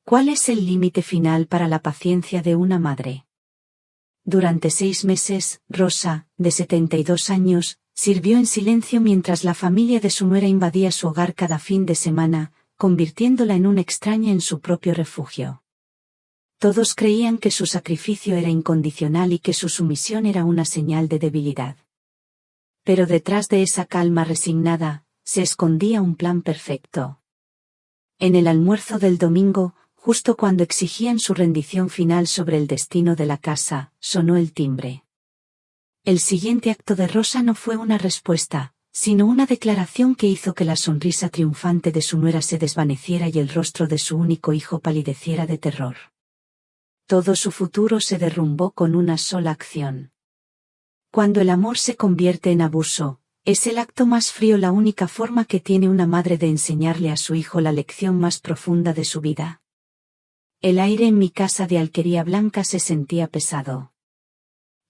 ¿Cuál es el límite final para la paciencia de una madre? Durante 6 meses, Rosa, de 72 años, sirvió en silencio mientras la familia de su nuera invadía su hogar cada fin de semana, convirtiéndola en una extraña en su propio refugio. Todos creían que su sacrificio era incondicional y que su sumisión era una señal de debilidad. Pero detrás de esa calma resignada, se escondía un plan perfecto. En el almuerzo del domingo, justo cuando exigían su rendición final sobre el destino de la casa, sonó el timbre. El siguiente acto de Rosa no fue una respuesta, sino una declaración que hizo que la sonrisa triunfante de su nuera se desvaneciera y el rostro de su único hijo palideciera de terror. Todo su futuro se derrumbó con una sola acción. Cuando el amor se convierte en abuso, es el acto más frío la única forma que tiene una madre de enseñarle a su hijo la lección más profunda de su vida. El aire en mi casa de Alquería Blanca se sentía pesado.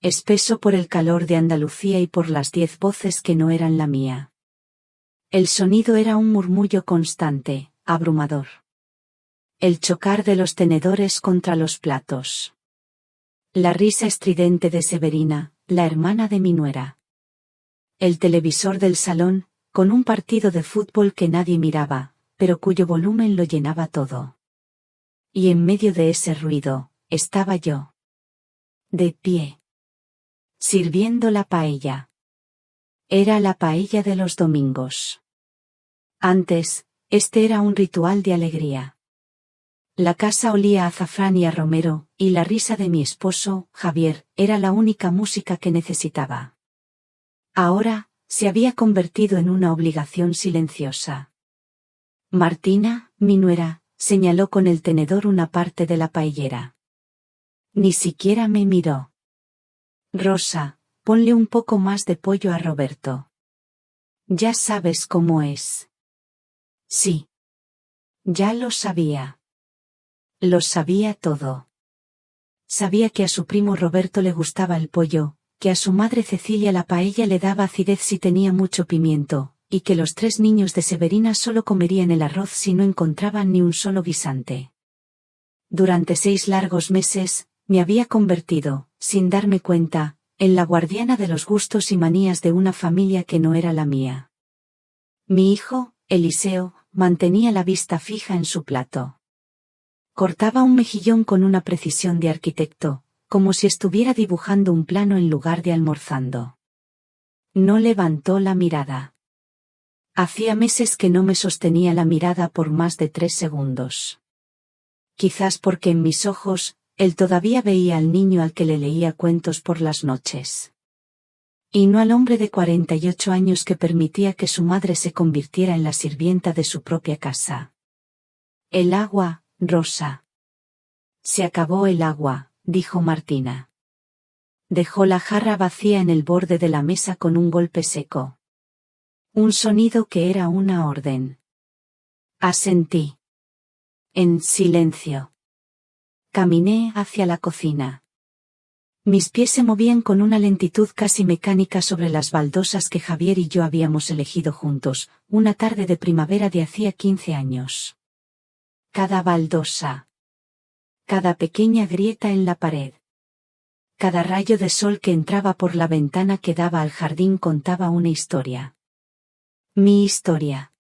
Espeso por el calor de Andalucía y por las 10 voces que no eran la mía. El sonido era un murmullo constante, abrumador. El chocar de los tenedores contra los platos. La risa estridente de Severina, la hermana de mi nuera. El televisor del salón, con un partido de fútbol que nadie miraba, pero cuyo volumen lo llenaba todo. Y en medio de ese ruido, estaba yo. De pie. Sirviendo la paella. Era la paella de los domingos. Antes, este era un ritual de alegría. La casa olía a azafrán y a romero, y la risa de mi esposo, Javier, era la única música que necesitaba. Ahora, se había convertido en una obligación silenciosa. Martina, mi nuera, señaló con el tenedor una parte de la paellera. Ni siquiera me miró. Rosa, ponle un poco más de pollo a Roberto. Ya sabes cómo es. Sí. Ya lo sabía. Lo sabía todo. Sabía que a su primo Roberto le gustaba el pollo, que a su madre Cecilia la paella le daba acidez si tenía mucho pimiento, y que los 3 niños de Severina solo comerían el arroz si no encontraban ni un solo guisante. Durante 6 largos meses, me había convertido, sin darme cuenta, en la guardiana de los gustos y manías de una familia que no era la mía. Mi hijo, Eliseo, mantenía la vista fija en su plato. Cortaba un mejillón con una precisión de arquitecto, como si estuviera dibujando un plano en lugar de almorzando. No levantó la mirada. Hacía meses que no me sostenía la mirada por más de 3 segundos. Quizás porque en mis ojos, él todavía veía al niño al que le leía cuentos por las noches. Y no al hombre de 48 años que permitía que su madre se convirtiera en la sirvienta de su propia casa. El agua, Rosa. Se acabó el agua, dijo Martina. Dejó la jarra vacía en el borde de la mesa con un golpe seco. Un sonido que era una orden. Asentí. En silencio. Caminé hacia la cocina. Mis pies se movían con una lentitud casi mecánica sobre las baldosas que Javier y yo habíamos elegido juntos, una tarde de primavera de hacía 15 años. Cada baldosa. Cada pequeña grieta en la pared. Cada rayo de sol que entraba por la ventana que daba al jardín contaba una historia. Mi historia.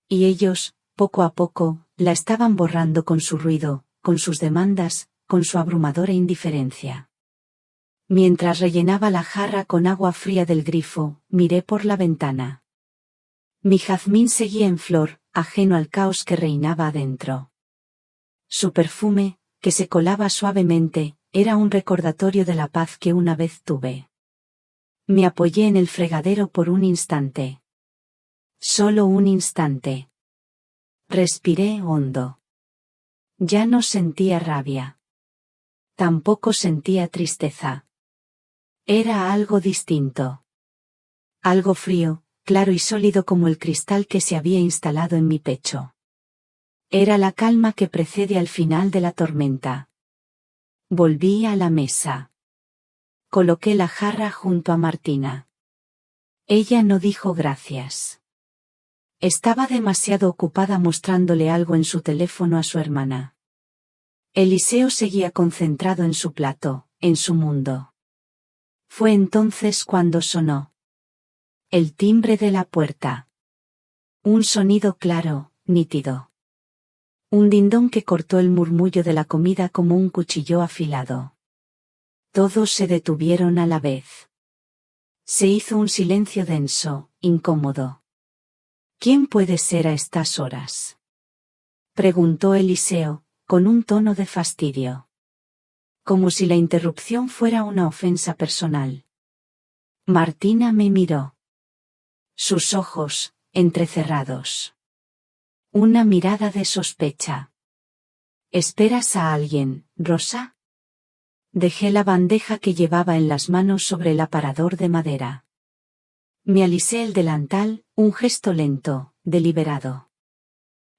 Y ellos, poco a poco, la estaban borrando con su ruido, con sus demandas, con su abrumadora indiferencia. Mientras rellenaba la jarra con agua fría del grifo, miré por la ventana. Mi jazmín seguía en flor, ajeno al caos que reinaba adentro. Su perfume, que se colaba suavemente, era un recordatorio de la paz que una vez tuve. Me apoyé en el fregadero por un instante. Solo un instante. Respiré hondo. Ya no sentía rabia. Tampoco sentía tristeza. Era algo distinto. Algo frío, claro y sólido como el cristal que se había instalado en mi pecho. Era la calma que precede al final de la tormenta. Volví a la mesa. Coloqué la jarra junto a Martina. Ella no dijo gracias. Estaba demasiado ocupada mostrándole algo en su teléfono a su hermana. Eliseo seguía concentrado en su plato, en su mundo. Fue entonces cuando sonó el timbre de la puerta. Un sonido claro, nítido. Un dindón que cortó el murmullo de la comida como un cuchillo afilado. Todos se detuvieron a la vez. Se hizo un silencio denso, incómodo. ¿Quién puede ser a estas horas?, preguntó Eliseo, con un tono de fastidio. Como si la interrupción fuera una ofensa personal. Martina me miró. Sus ojos, entrecerrados. Una mirada de sospecha. ¿Esperas a alguien, Rosa? Dejé la bandeja que llevaba en las manos sobre el aparador de madera. Me alisé el delantal, un gesto lento, deliberado.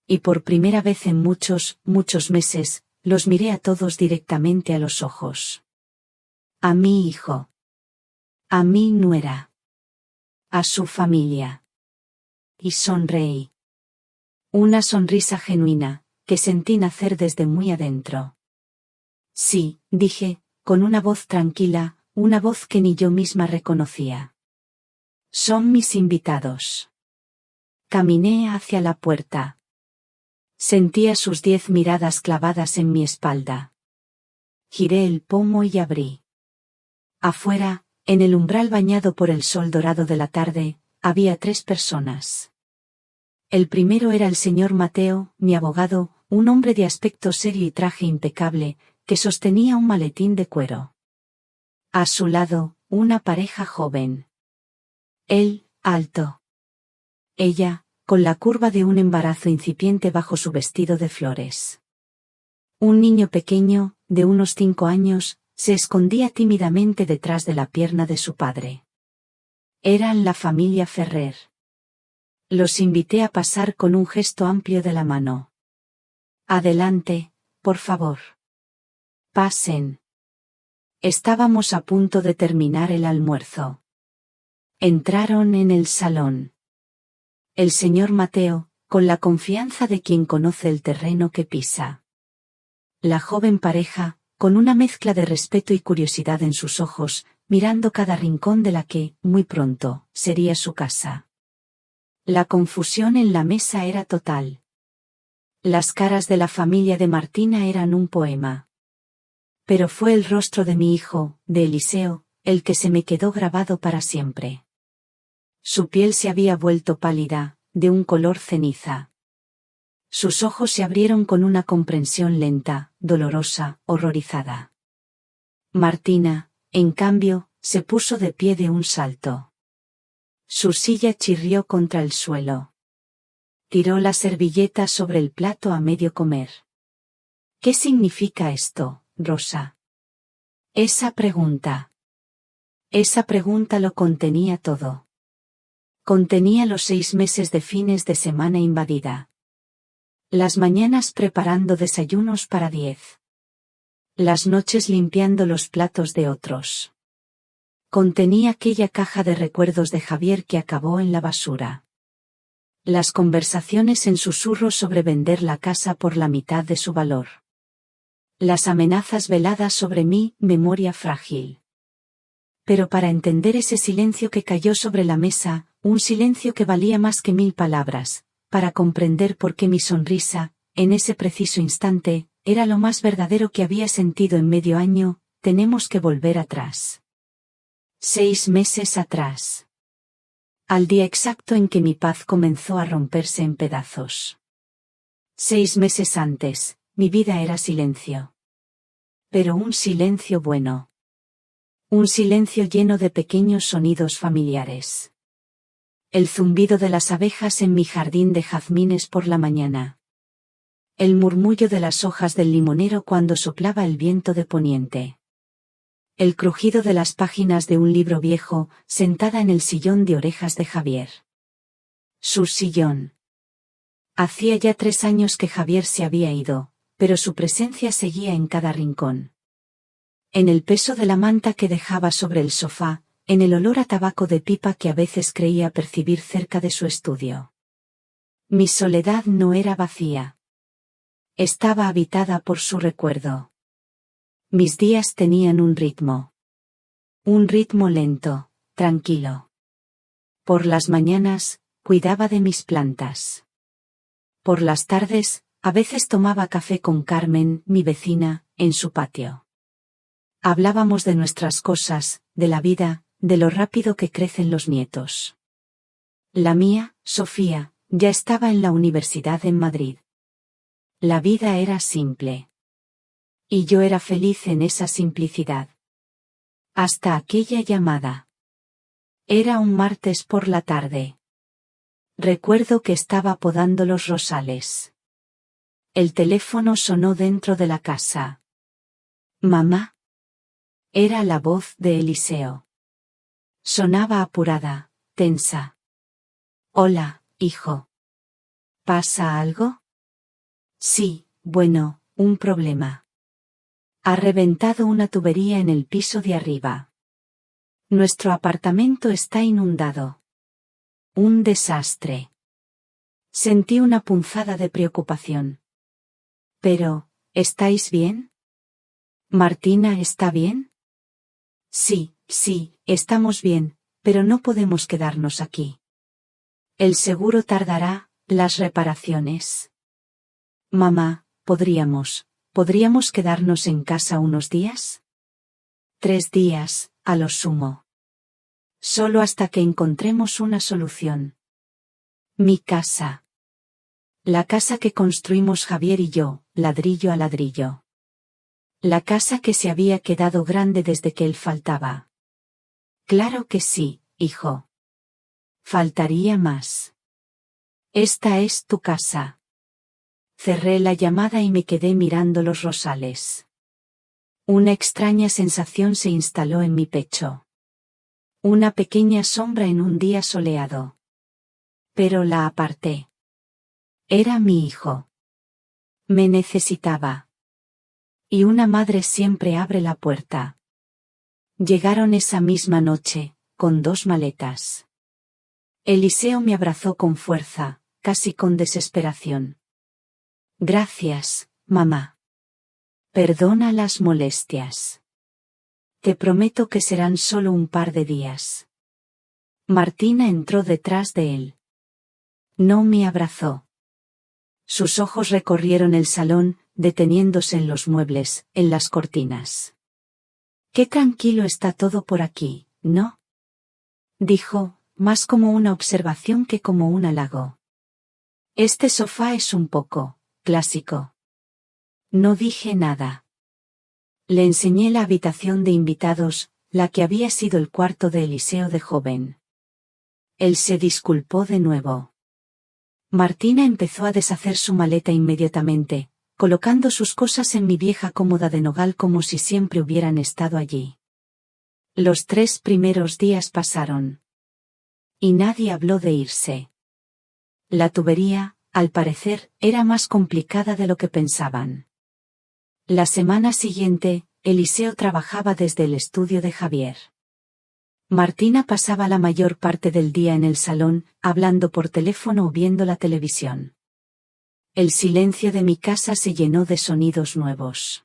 Y por primera vez en muchos meses, los miré a todos directamente a los ojos. A mi hijo. A mi nuera. A su familia. Y sonreí. Una sonrisa genuina, que sentí nacer desde muy adentro. Sí, dije, con una voz tranquila, una voz que ni yo misma reconocía. Son mis invitados. Caminé hacia la puerta. Sentía sus 10 miradas clavadas en mi espalda. Giré el pomo y abrí. Afuera, en el umbral bañado por el sol dorado de la tarde, había 3 personas. El primero era el señor Mateo, mi abogado, un hombre de aspecto serio y traje impecable, que sostenía un maletín de cuero. A su lado, una pareja joven. Él, alto. Ella, con la curva de un embarazo incipiente bajo su vestido de flores. Un niño pequeño, de unos 5 años, se escondía tímidamente detrás de la pierna de su padre. Eran la familia Ferrer. Los invité a pasar con un gesto amplio de la mano. Adelante, por favor. Pasen. Estábamos a punto de terminar el almuerzo. Entraron en el salón. El señor Mateo, con la confianza de quien conoce el terreno que pisa. La joven pareja, con una mezcla de respeto y curiosidad en sus ojos, mirando cada rincón de la que, muy pronto, sería su casa. La confusión en la mesa era total. Las caras de la familia de Martina eran un poema. Pero fue el rostro de mi hijo, de Eliseo, el que se me quedó grabado para siempre. Su piel se había vuelto pálida, de un color ceniza. Sus ojos se abrieron con una comprensión lenta, dolorosa, horrorizada. Martina, en cambio, se puso de pie de un salto. Su silla chirrió contra el suelo. Tiró la servilleta sobre el plato a medio comer. ¿Qué significa esto, Rosa? Esa pregunta lo contenía todo. Contenía los 6 meses de fines de semana invadida. Las mañanas preparando desayunos para 10. Las noches limpiando los platos de otros. Contenía aquella caja de recuerdos de Javier que acabó en la basura. Las conversaciones en susurros sobre vender la casa por la mitad de su valor. Las amenazas veladas sobre mi memoria frágil. Pero para entender ese silencio que cayó sobre la mesa, un silencio que valía más que 1000 palabras, para comprender por qué mi sonrisa, en ese preciso instante, era lo más verdadero que había sentido en medio año, tenemos que volver atrás. 6 meses atrás. Al día exacto en que mi paz comenzó a romperse en pedazos. 6 meses antes, mi vida era silencio. Pero un silencio bueno. Un silencio lleno de pequeños sonidos familiares. El zumbido de las abejas en mi jardín de jazmines por la mañana. El murmullo de las hojas del limonero cuando soplaba el viento de poniente. El crujido de las páginas de un libro viejo, sentada en el sillón de orejas de Javier. Su sillón. Hacía ya 3 años que Javier se había ido, pero su presencia seguía en cada rincón. En el peso de la manta que dejaba sobre el sofá, en el olor a tabaco de pipa que a veces creía percibir cerca de su estudio. Mi soledad no era vacía. Estaba habitada por su recuerdo. Mis días tenían un ritmo. Un ritmo lento, tranquilo. Por las mañanas, cuidaba de mis plantas. Por las tardes, a veces tomaba café con Carmen, mi vecina, en su patio. Hablábamos de nuestras cosas, de la vida, de lo rápido que crecen los nietos. La mía, Sofía, ya estaba en la universidad en Madrid. La vida era simple. Y yo era feliz en esa simplicidad. Hasta aquella llamada. Era un martes por la tarde. Recuerdo que estaba podando los rosales. El teléfono sonó dentro de la casa. ¿Mamá? Era la voz de Eliseo. Sonaba apurada, tensa. Hola, hijo. ¿Pasa algo? Sí, bueno, un problema. Ha reventado una tubería en el piso de arriba. Nuestro apartamento está inundado. Un desastre. Sentí una punzada de preocupación. Pero, ¿estáis bien? ¿Martina está bien? Sí, estamos bien, pero no podemos quedarnos aquí. El seguro tardará, las reparaciones. Mamá, ¿podríamos quedarnos en casa unos días? 3 días, a lo sumo. Solo hasta que encontremos una solución. Mi casa. La casa que construimos Javier y yo, ladrillo a ladrillo. La casa que se había quedado grande desde que él faltaba. Claro que sí, hijo. Faltaría más. Esta es tu casa. Cerré la llamada y me quedé mirando los rosales. Una extraña sensación se instaló en mi pecho. Una pequeña sombra en un día soleado. Pero la aparté. Era mi hijo. Me necesitaba. Y una madre siempre abre la puerta. Llegaron esa misma noche, con 2 maletas. Eliseo me abrazó con fuerza, casi con desesperación. Gracias, mamá. Perdona las molestias. Te prometo que serán solo un par de días. Martina entró detrás de él. No me abrazó. Sus ojos recorrieron el salón, deteniéndose en los muebles, en las cortinas. Qué tranquilo está todo por aquí, ¿no? Dijo, más como una observación que como un halago. Este sofá es un poco clásico. No dije nada. Le enseñé la habitación de invitados, la que había sido el cuarto de Eliseo de joven. Él se disculpó de nuevo. Martina empezó a deshacer su maleta inmediatamente, colocando sus cosas en mi vieja cómoda de nogal como si siempre hubieran estado allí. Los 3 primeros días pasaron. Y nadie habló de irse. La tubería, al parecer, era más complicada de lo que pensaban. La semana siguiente, Eliseo trabajaba desde el estudio de Javier. Martina pasaba la mayor parte del día en el salón, hablando por teléfono o viendo la televisión. El silencio de mi casa se llenó de sonidos nuevos.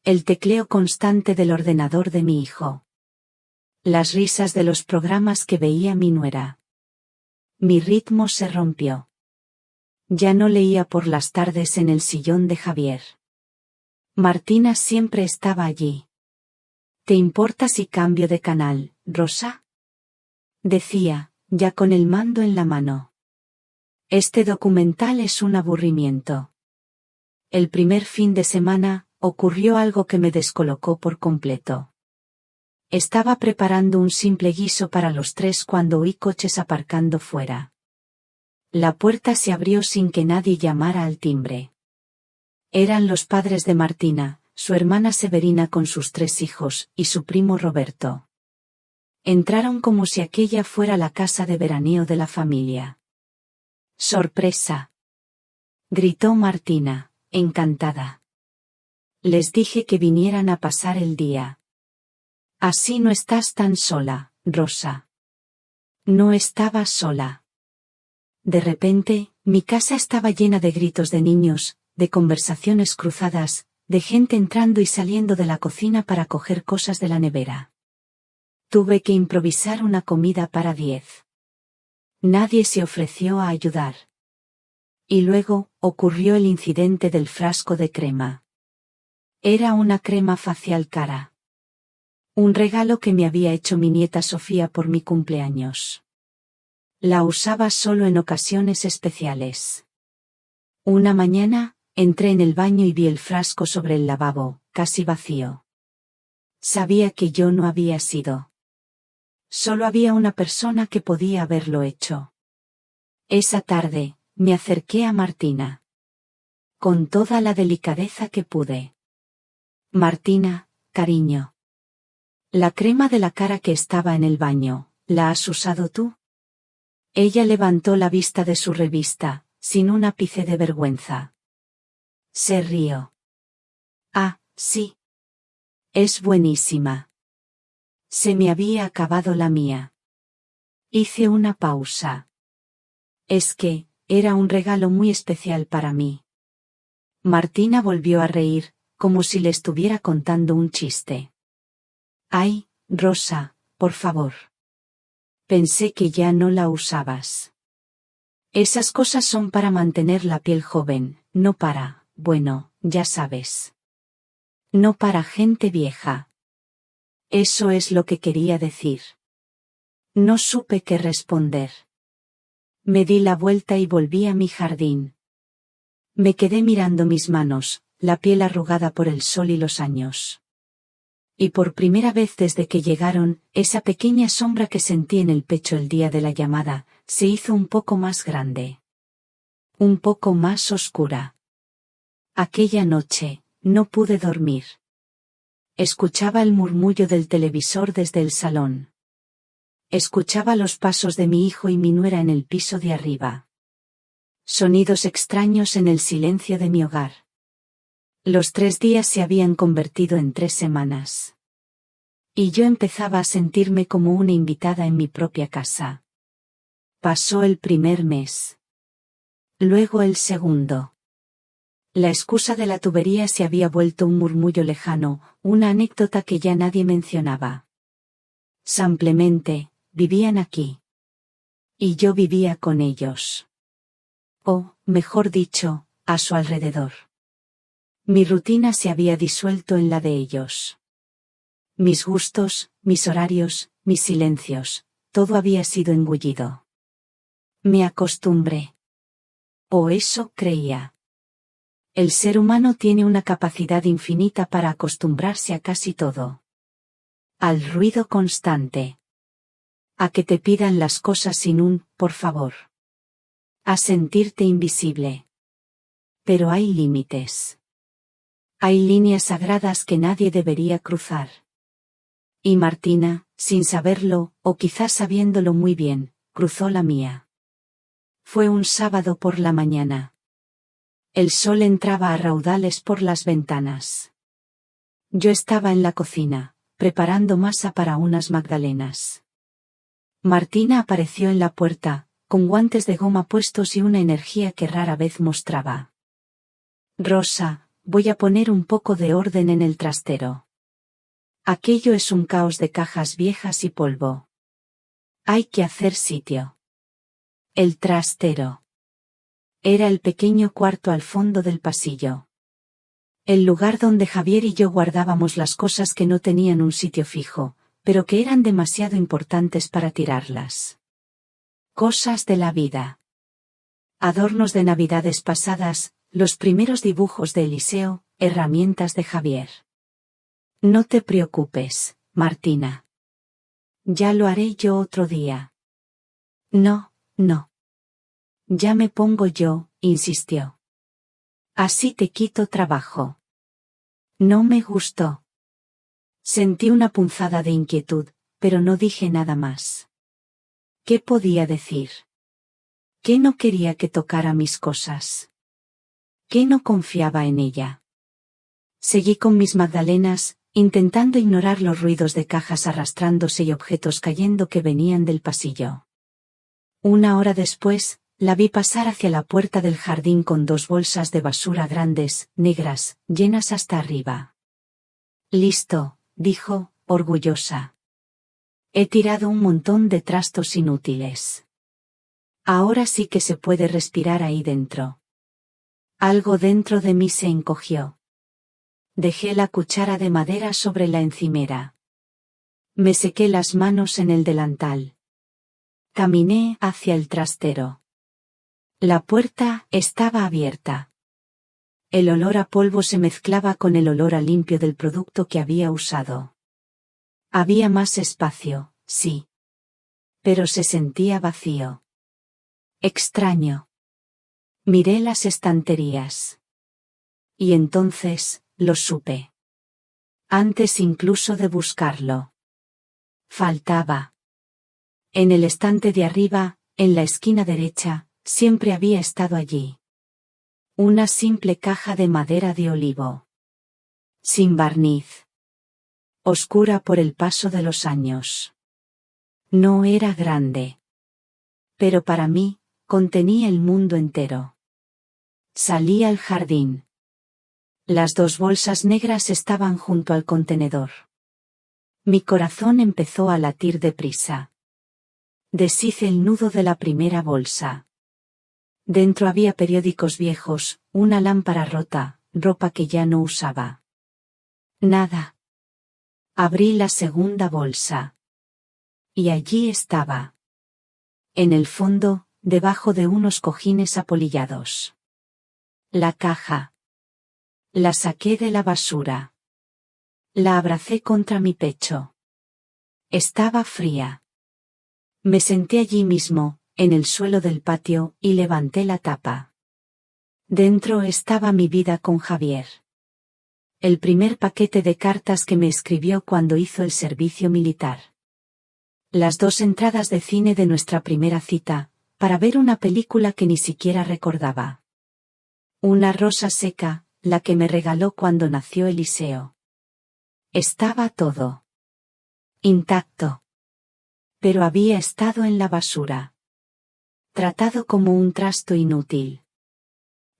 El tecleo constante del ordenador de mi hijo. Las risas de los programas que veía mi nuera. Mi ritmo se rompió. Ya no leía por las tardes en el sillón de Javier. Martina siempre estaba allí. ¿Te importa si cambio de canal, Rosa? Decía, ya con el mando en la mano. Este documental es un aburrimiento. El primer fin de semana, ocurrió algo que me descolocó por completo. Estaba preparando un simple guiso para los 3 cuando oí coches aparcando fuera. La puerta se abrió sin que nadie llamara al timbre. Eran los padres de Martina, su hermana Severina con sus 3 hijos, y su primo Roberto. Entraron como si aquella fuera la casa de veraneo de la familia. ¡Sorpresa!, gritó Martina, encantada. Les dije que vinieran a pasar el día. Así no estás tan sola, Rosa. No estaba sola. De repente, mi casa estaba llena de gritos de niños, de conversaciones cruzadas, de gente entrando y saliendo de la cocina para coger cosas de la nevera. Tuve que improvisar una comida para 10. Nadie se ofreció a ayudar. Y luego, ocurrió el incidente del frasco de crema. Era una crema facial cara. Un regalo que me había hecho mi nieta Sofía por mi cumpleaños. La usaba solo en ocasiones especiales. Una mañana, entré en el baño y vi el frasco sobre el lavabo, casi vacío. Sabía que yo no había sido. Solo había una persona que podía haberlo hecho. Esa tarde, me acerqué a Martina. Con toda la delicadeza que pude. Martina, cariño. La crema de la cara que estaba en el baño, ¿la has usado tú? Ella levantó la vista de su revista, sin un ápice de vergüenza. Se rió. Ah, sí. Es buenísima. Se me había acabado la mía. Hice una pausa. Es que, era un regalo muy especial para mí. Martina volvió a reír, como si le estuviera contando un chiste. Ay, Rosa, por favor. Pensé que ya no la usabas. Esas cosas son para mantener la piel joven, no para, bueno, ya sabes. No para gente vieja. Eso es lo que quería decir. No supe qué responder. Me di la vuelta y volví a mi jardín. Me quedé mirando mis manos, la piel arrugada por el sol y los años. Y por primera vez desde que llegaron, esa pequeña sombra que sentí en el pecho el día de la llamada, se hizo un poco más grande. Un poco más oscura. Aquella noche, no pude dormir. Escuchaba el murmullo del televisor desde el salón. Escuchaba los pasos de mi hijo y mi nuera en el piso de arriba. Sonidos extraños en el silencio de mi hogar. Los 3 días se habían convertido en 3 semanas. Y yo empezaba a sentirme como una invitada en mi propia casa. Pasó el primer mes. Luego el segundo. La excusa de la tubería se había vuelto un murmullo lejano, una anécdota que ya nadie mencionaba. Simplemente, vivían aquí. Y yo vivía con ellos. O, mejor dicho, a su alrededor. Mi rutina se había disuelto en la de ellos. Mis gustos, mis horarios, mis silencios, todo había sido engullido. Me acostumbré. O eso creía. El ser humano tiene una capacidad infinita para acostumbrarse a casi todo. Al ruido constante. A que te pidan las cosas sin un, por favor. A sentirte invisible. Pero hay límites. Hay líneas sagradas que nadie debería cruzar. Y Martina, sin saberlo, o quizás sabiéndolo muy bien, cruzó la mía. Fue un sábado por la mañana. El sol entraba a raudales por las ventanas. Yo estaba en la cocina, preparando masa para unas magdalenas. Martina apareció en la puerta, con guantes de goma puestos y una energía que rara vez mostraba. Rosa, voy a poner un poco de orden en el trastero. Aquello es un caos de cajas viejas y polvo. Hay que hacer sitio. El trastero. Era el pequeño cuarto al fondo del pasillo. El lugar donde Javier y yo guardábamos las cosas que no tenían un sitio fijo, pero que eran demasiado importantes para tirarlas. Cosas de la vida. Adornos de navidades pasadas, los primeros dibujos de Eliseo, herramientas de Javier. No te preocupes, Martina. Ya lo haré yo otro día. No, no. Ya me pongo yo, insistió. Así te quito trabajo. No me gustó. Sentí una punzada de inquietud, pero no dije nada más. ¿Qué podía decir? ¿Qué no quería que tocara mis cosas? ¿Qué no confiaba en ella? Seguí con mis magdalenas, intentando ignorar los ruidos de cajas arrastrándose y objetos cayendo que venían del pasillo. 1 hora después, la vi pasar hacia la puerta del jardín con 2 bolsas de basura grandes, negras, llenas hasta arriba. Listo, dijo, orgullosa. He tirado un montón de trastos inútiles. Ahora sí que se puede respirar ahí dentro. Algo dentro de mí se encogió. Dejé la cuchara de madera sobre la encimera. Me sequé las manos en el delantal. Caminé hacia el trastero. La puerta estaba abierta. El olor a polvo se mezclaba con el olor a limpio del producto que había usado. Había más espacio, sí. Pero se sentía vacío. Extraño. Miré las estanterías. Y entonces, lo supe. Antes incluso de buscarlo. Faltaba. En el estante de arriba, en la esquina derecha, siempre había estado allí. Una simple caja de madera de olivo. Sin barniz. Oscura por el paso de los años. No era grande. Pero para mí, contenía el mundo entero. Salí al jardín. Las 2 bolsas negras estaban junto al contenedor. Mi corazón empezó a latir deprisa. Deshice el nudo de la primera bolsa. Dentro había periódicos viejos, una lámpara rota, ropa que ya no usaba. Nada. Abrí la segunda bolsa. Y allí estaba. En el fondo, debajo de unos cojines apolillados. La caja. La saqué de la basura. La abracé contra mi pecho. Estaba fría. Me senté allí mismo, en el suelo del patio, y levanté la tapa. Dentro estaba mi vida con Javier. El primer paquete de cartas que me escribió cuando hizo el servicio militar. Las 2 entradas de cine de nuestra primera cita, para ver una película que ni siquiera recordaba. Una rosa seca, la que me regaló cuando nació Eliseo. Estaba todo. Intacto. Pero había estado en la basura. Tratado como un trasto inútil.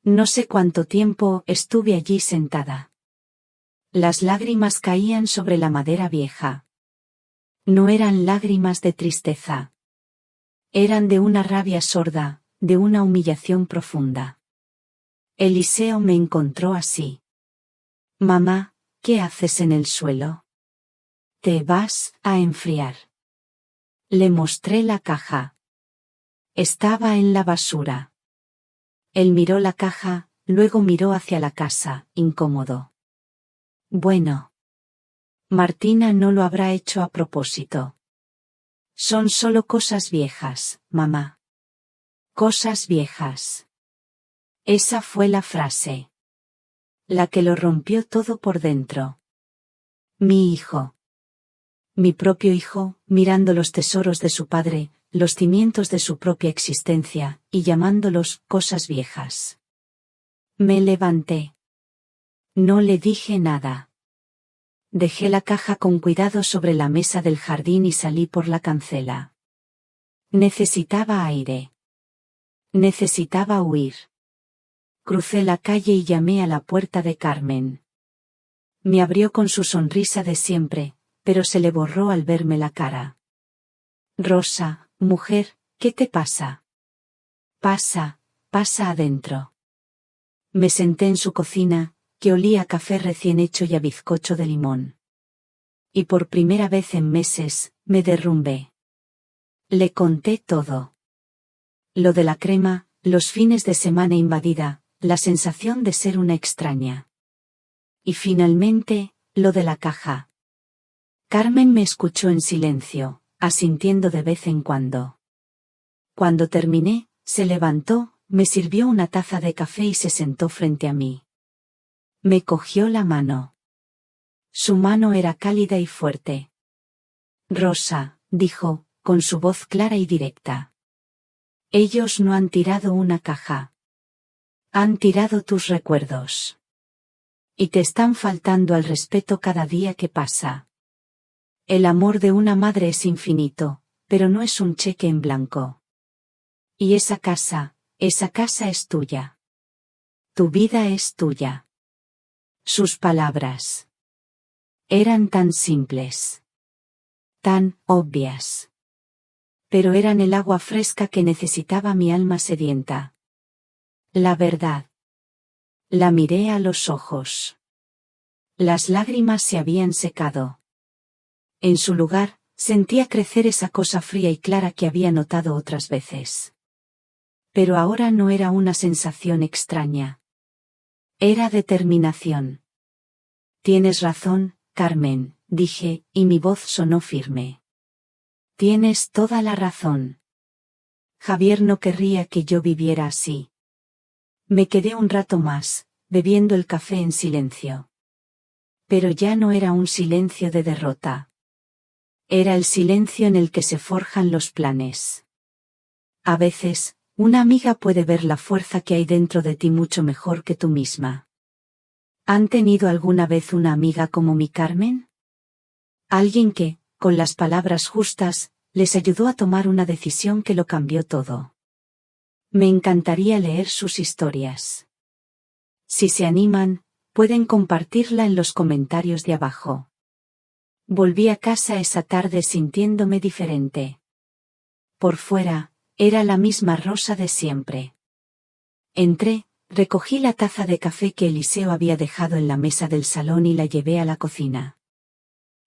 No sé cuánto tiempo estuve allí sentada. Las lágrimas caían sobre la madera vieja. No eran lágrimas de tristeza. Eran de una rabia sorda, de una humillación profunda. Eliseo me encontró así. Mamá, ¿qué haces en el suelo? Te vas a enfriar. Le mostré la caja. Estaba en la basura. Él miró la caja, luego miró hacia la casa, incómodo. Bueno. Martina no lo habrá hecho a propósito. Son solo cosas viejas, mamá. Cosas viejas. Esa fue la frase. La que lo rompió todo por dentro. Mi hijo. Mi propio hijo, mirando los tesoros de su padre, los cimientos de su propia existencia, y llamándolos cosas viejas. Me levanté. No le dije nada. Dejé la caja con cuidado sobre la mesa del jardín y salí por la cancela. Necesitaba aire. Necesitaba huir. Crucé la calle y llamé a la puerta de Carmen. Me abrió con su sonrisa de siempre, pero se le borró al verme la cara. Rosa, mujer, ¿qué te pasa? Pasa, pasa adentro. Me senté en su cocina, que olía a café recién hecho y a bizcocho de limón. Y por primera vez en meses, me derrumbé. Le conté todo. Lo de la crema, los fines de semana invadida, la sensación de ser una extraña. Y finalmente, lo de la caja. Carmen me escuchó en silencio, asintiendo de vez en cuando. Cuando terminé, se levantó, me sirvió una taza de café y se sentó frente a mí. Me cogió la mano. Su mano era cálida y fuerte. Rosa, dijo, con su voz clara y directa. Ellos no han tirado una caja. Han tirado tus recuerdos. Y te están faltando al respeto cada día que pasa. El amor de una madre es infinito, pero no es un cheque en blanco. Y esa casa es tuya. Tu vida es tuya. Sus palabras eran tan simples, tan obvias. Pero eran el agua fresca que necesitaba mi alma sedienta. La verdad. La miré a los ojos. Las lágrimas se habían secado. En su lugar, sentía crecer esa cosa fría y clara que había notado otras veces. Pero ahora no era una sensación extraña. Era determinación. Tienes razón, Carmen, dije, y mi voz sonó firme. Tienes toda la razón. Javier no querría que yo viviera así. Me quedé un rato más, bebiendo el café en silencio. Pero ya no era un silencio de derrota. Era el silencio en el que se forjan los planes. A veces, una amiga puede ver la fuerza que hay dentro de ti mucho mejor que tú misma. ¿Han tenido alguna vez una amiga como mi Carmen? Alguien que, con las palabras justas, les ayudó a tomar una decisión que lo cambió todo. Me encantaría leer sus historias. Si se animan, pueden compartirla en los comentarios de abajo. Volví a casa esa tarde sintiéndome diferente. Por fuera, era la misma Rosa de siempre. Entré, recogí la taza de café que Eliseo había dejado en la mesa del salón y la llevé a la cocina.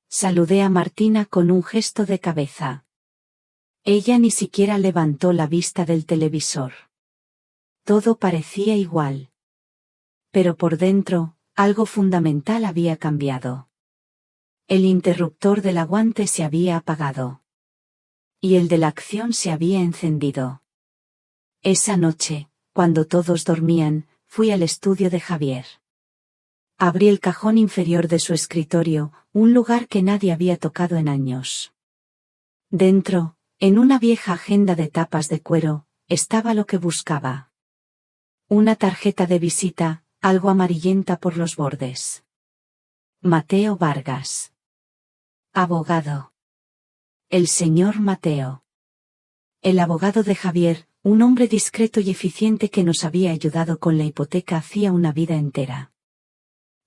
Saludé a Martina con un gesto de cabeza. Ella ni siquiera levantó la vista del televisor. Todo parecía igual. Pero por dentro, algo fundamental había cambiado. El interruptor del aguante se había apagado. Y el de la acción se había encendido. Esa noche, cuando todos dormían, fui al estudio de Javier. Abrí el cajón inferior de su escritorio, un lugar que nadie había tocado en años. Dentro, en una vieja agenda de tapas de cuero, estaba lo que buscaba. Una tarjeta de visita, algo amarillenta por los bordes. Mateo Vargas. Abogado. El señor Mateo. El abogado de Javier, un hombre discreto y eficiente que nos había ayudado con la hipoteca hacía una vida entera.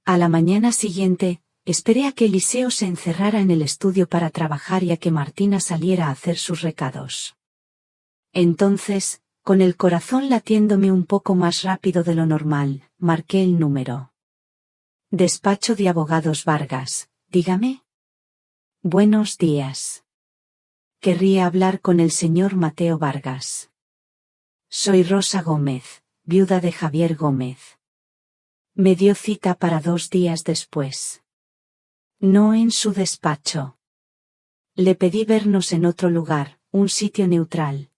A la mañana siguiente, esperé a que Eliseo se encerrara en el estudio para trabajar y a que Martina saliera a hacer sus recados. Entonces, con el corazón latiéndome un poco más rápido de lo normal, marqué el número. Despacho de Abogados Vargas, dígame. Buenos días. Querría hablar con el señor Mateo Vargas. Soy Rosa Gómez, viuda de Javier Gómez. Me dio cita para 2 días después. No en su despacho. Le pedí vernos en otro lugar, un sitio neutral.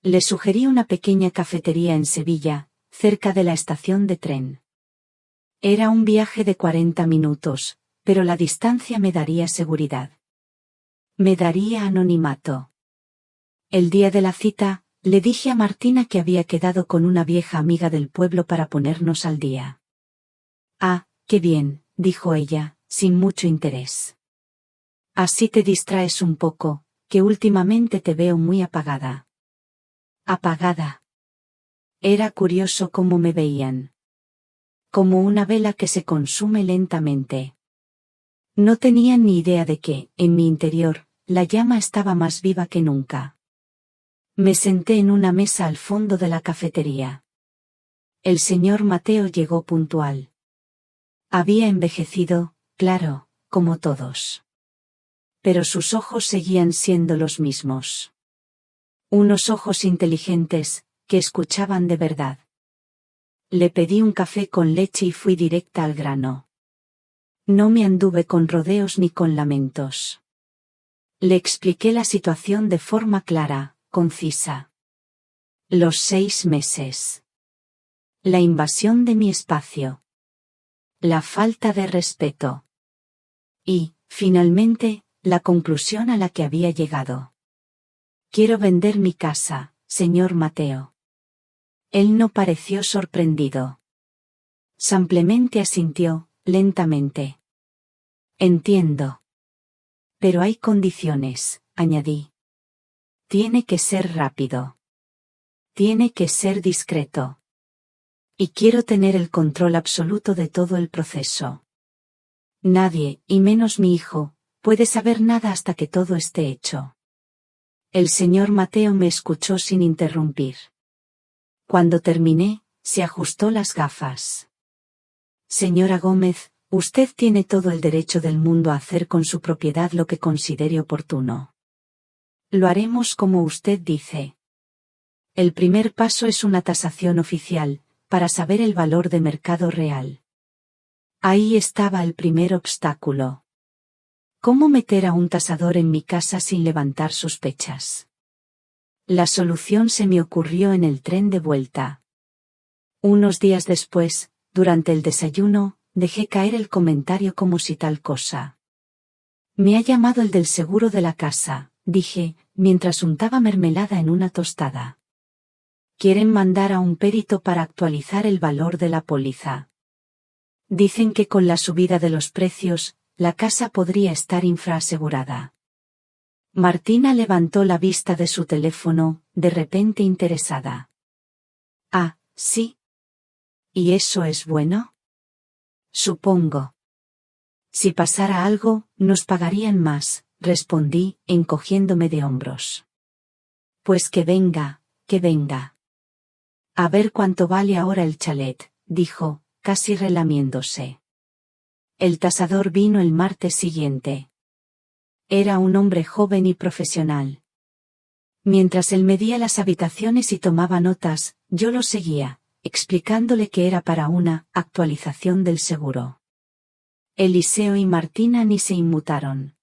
Le sugerí una pequeña cafetería en Sevilla, cerca de la estación de tren. Era un viaje de 40 minutos, pero la distancia me daría seguridad. Me daría anonimato. El día de la cita, le dije a Martina que había quedado con una vieja amiga del pueblo para ponernos al día. Ah, qué bien, dijo ella, sin mucho interés. Así te distraes un poco, que últimamente te veo muy apagada. Apagada. Era curioso cómo me veían. Como una vela que se consume lentamente. No tenían ni idea de que, en mi interior, la llama estaba más viva que nunca. Me senté en una mesa al fondo de la cafetería. El señor Mateo llegó puntual. Había envejecido, claro, como todos. Pero sus ojos seguían siendo los mismos. Unos ojos inteligentes, que escuchaban de verdad. Le pedí un café con leche y fui directa al grano. No me anduve con rodeos ni con lamentos. Le expliqué la situación de forma clara, concisa. Los 6 meses. La invasión de mi espacio. La falta de respeto. Y, finalmente, la conclusión a la que había llegado. Quiero vender mi casa, señor Mateo. Él no pareció sorprendido. Simplemente asintió, lentamente. Entiendo. Pero hay condiciones, añadí. Tiene que ser rápido. Tiene que ser discreto. Y quiero tener el control absoluto de todo el proceso. Nadie, y menos mi hijo, puede saber nada hasta que todo esté hecho. El señor Mateo me escuchó sin interrumpir. Cuando terminé, se ajustó las gafas. Señora Gómez, usted tiene todo el derecho del mundo a hacer con su propiedad lo que considere oportuno. Lo haremos como usted dice. El primer paso es una tasación oficial, para saber el valor de mercado real. Ahí estaba el primer obstáculo. ¿Cómo meter a un tasador en mi casa sin levantar sospechas? La solución se me ocurrió en el tren de vuelta. Unos días después, durante el desayuno, dejé caer el comentario como si tal cosa. Me ha llamado el del seguro de la casa, dije, mientras untaba mermelada en una tostada. Quieren mandar a un perito para actualizar el valor de la póliza. Dicen que con la subida de los precios, la casa podría estar infraasegurada. Martina levantó la vista de su teléfono, de repente interesada. Ah, sí. ¿Y eso es bueno? Supongo. Si pasara algo, nos pagarían más, respondí, encogiéndome de hombros. Pues que venga, que venga. A ver cuánto vale ahora el chalet, dijo, casi relamiéndose. El tasador vino el martes siguiente. Era un hombre joven y profesional. Mientras él medía las habitaciones y tomaba notas, yo lo seguía, explicándole que era para una actualización del seguro. Eliseo y Martina ni se inmutaron.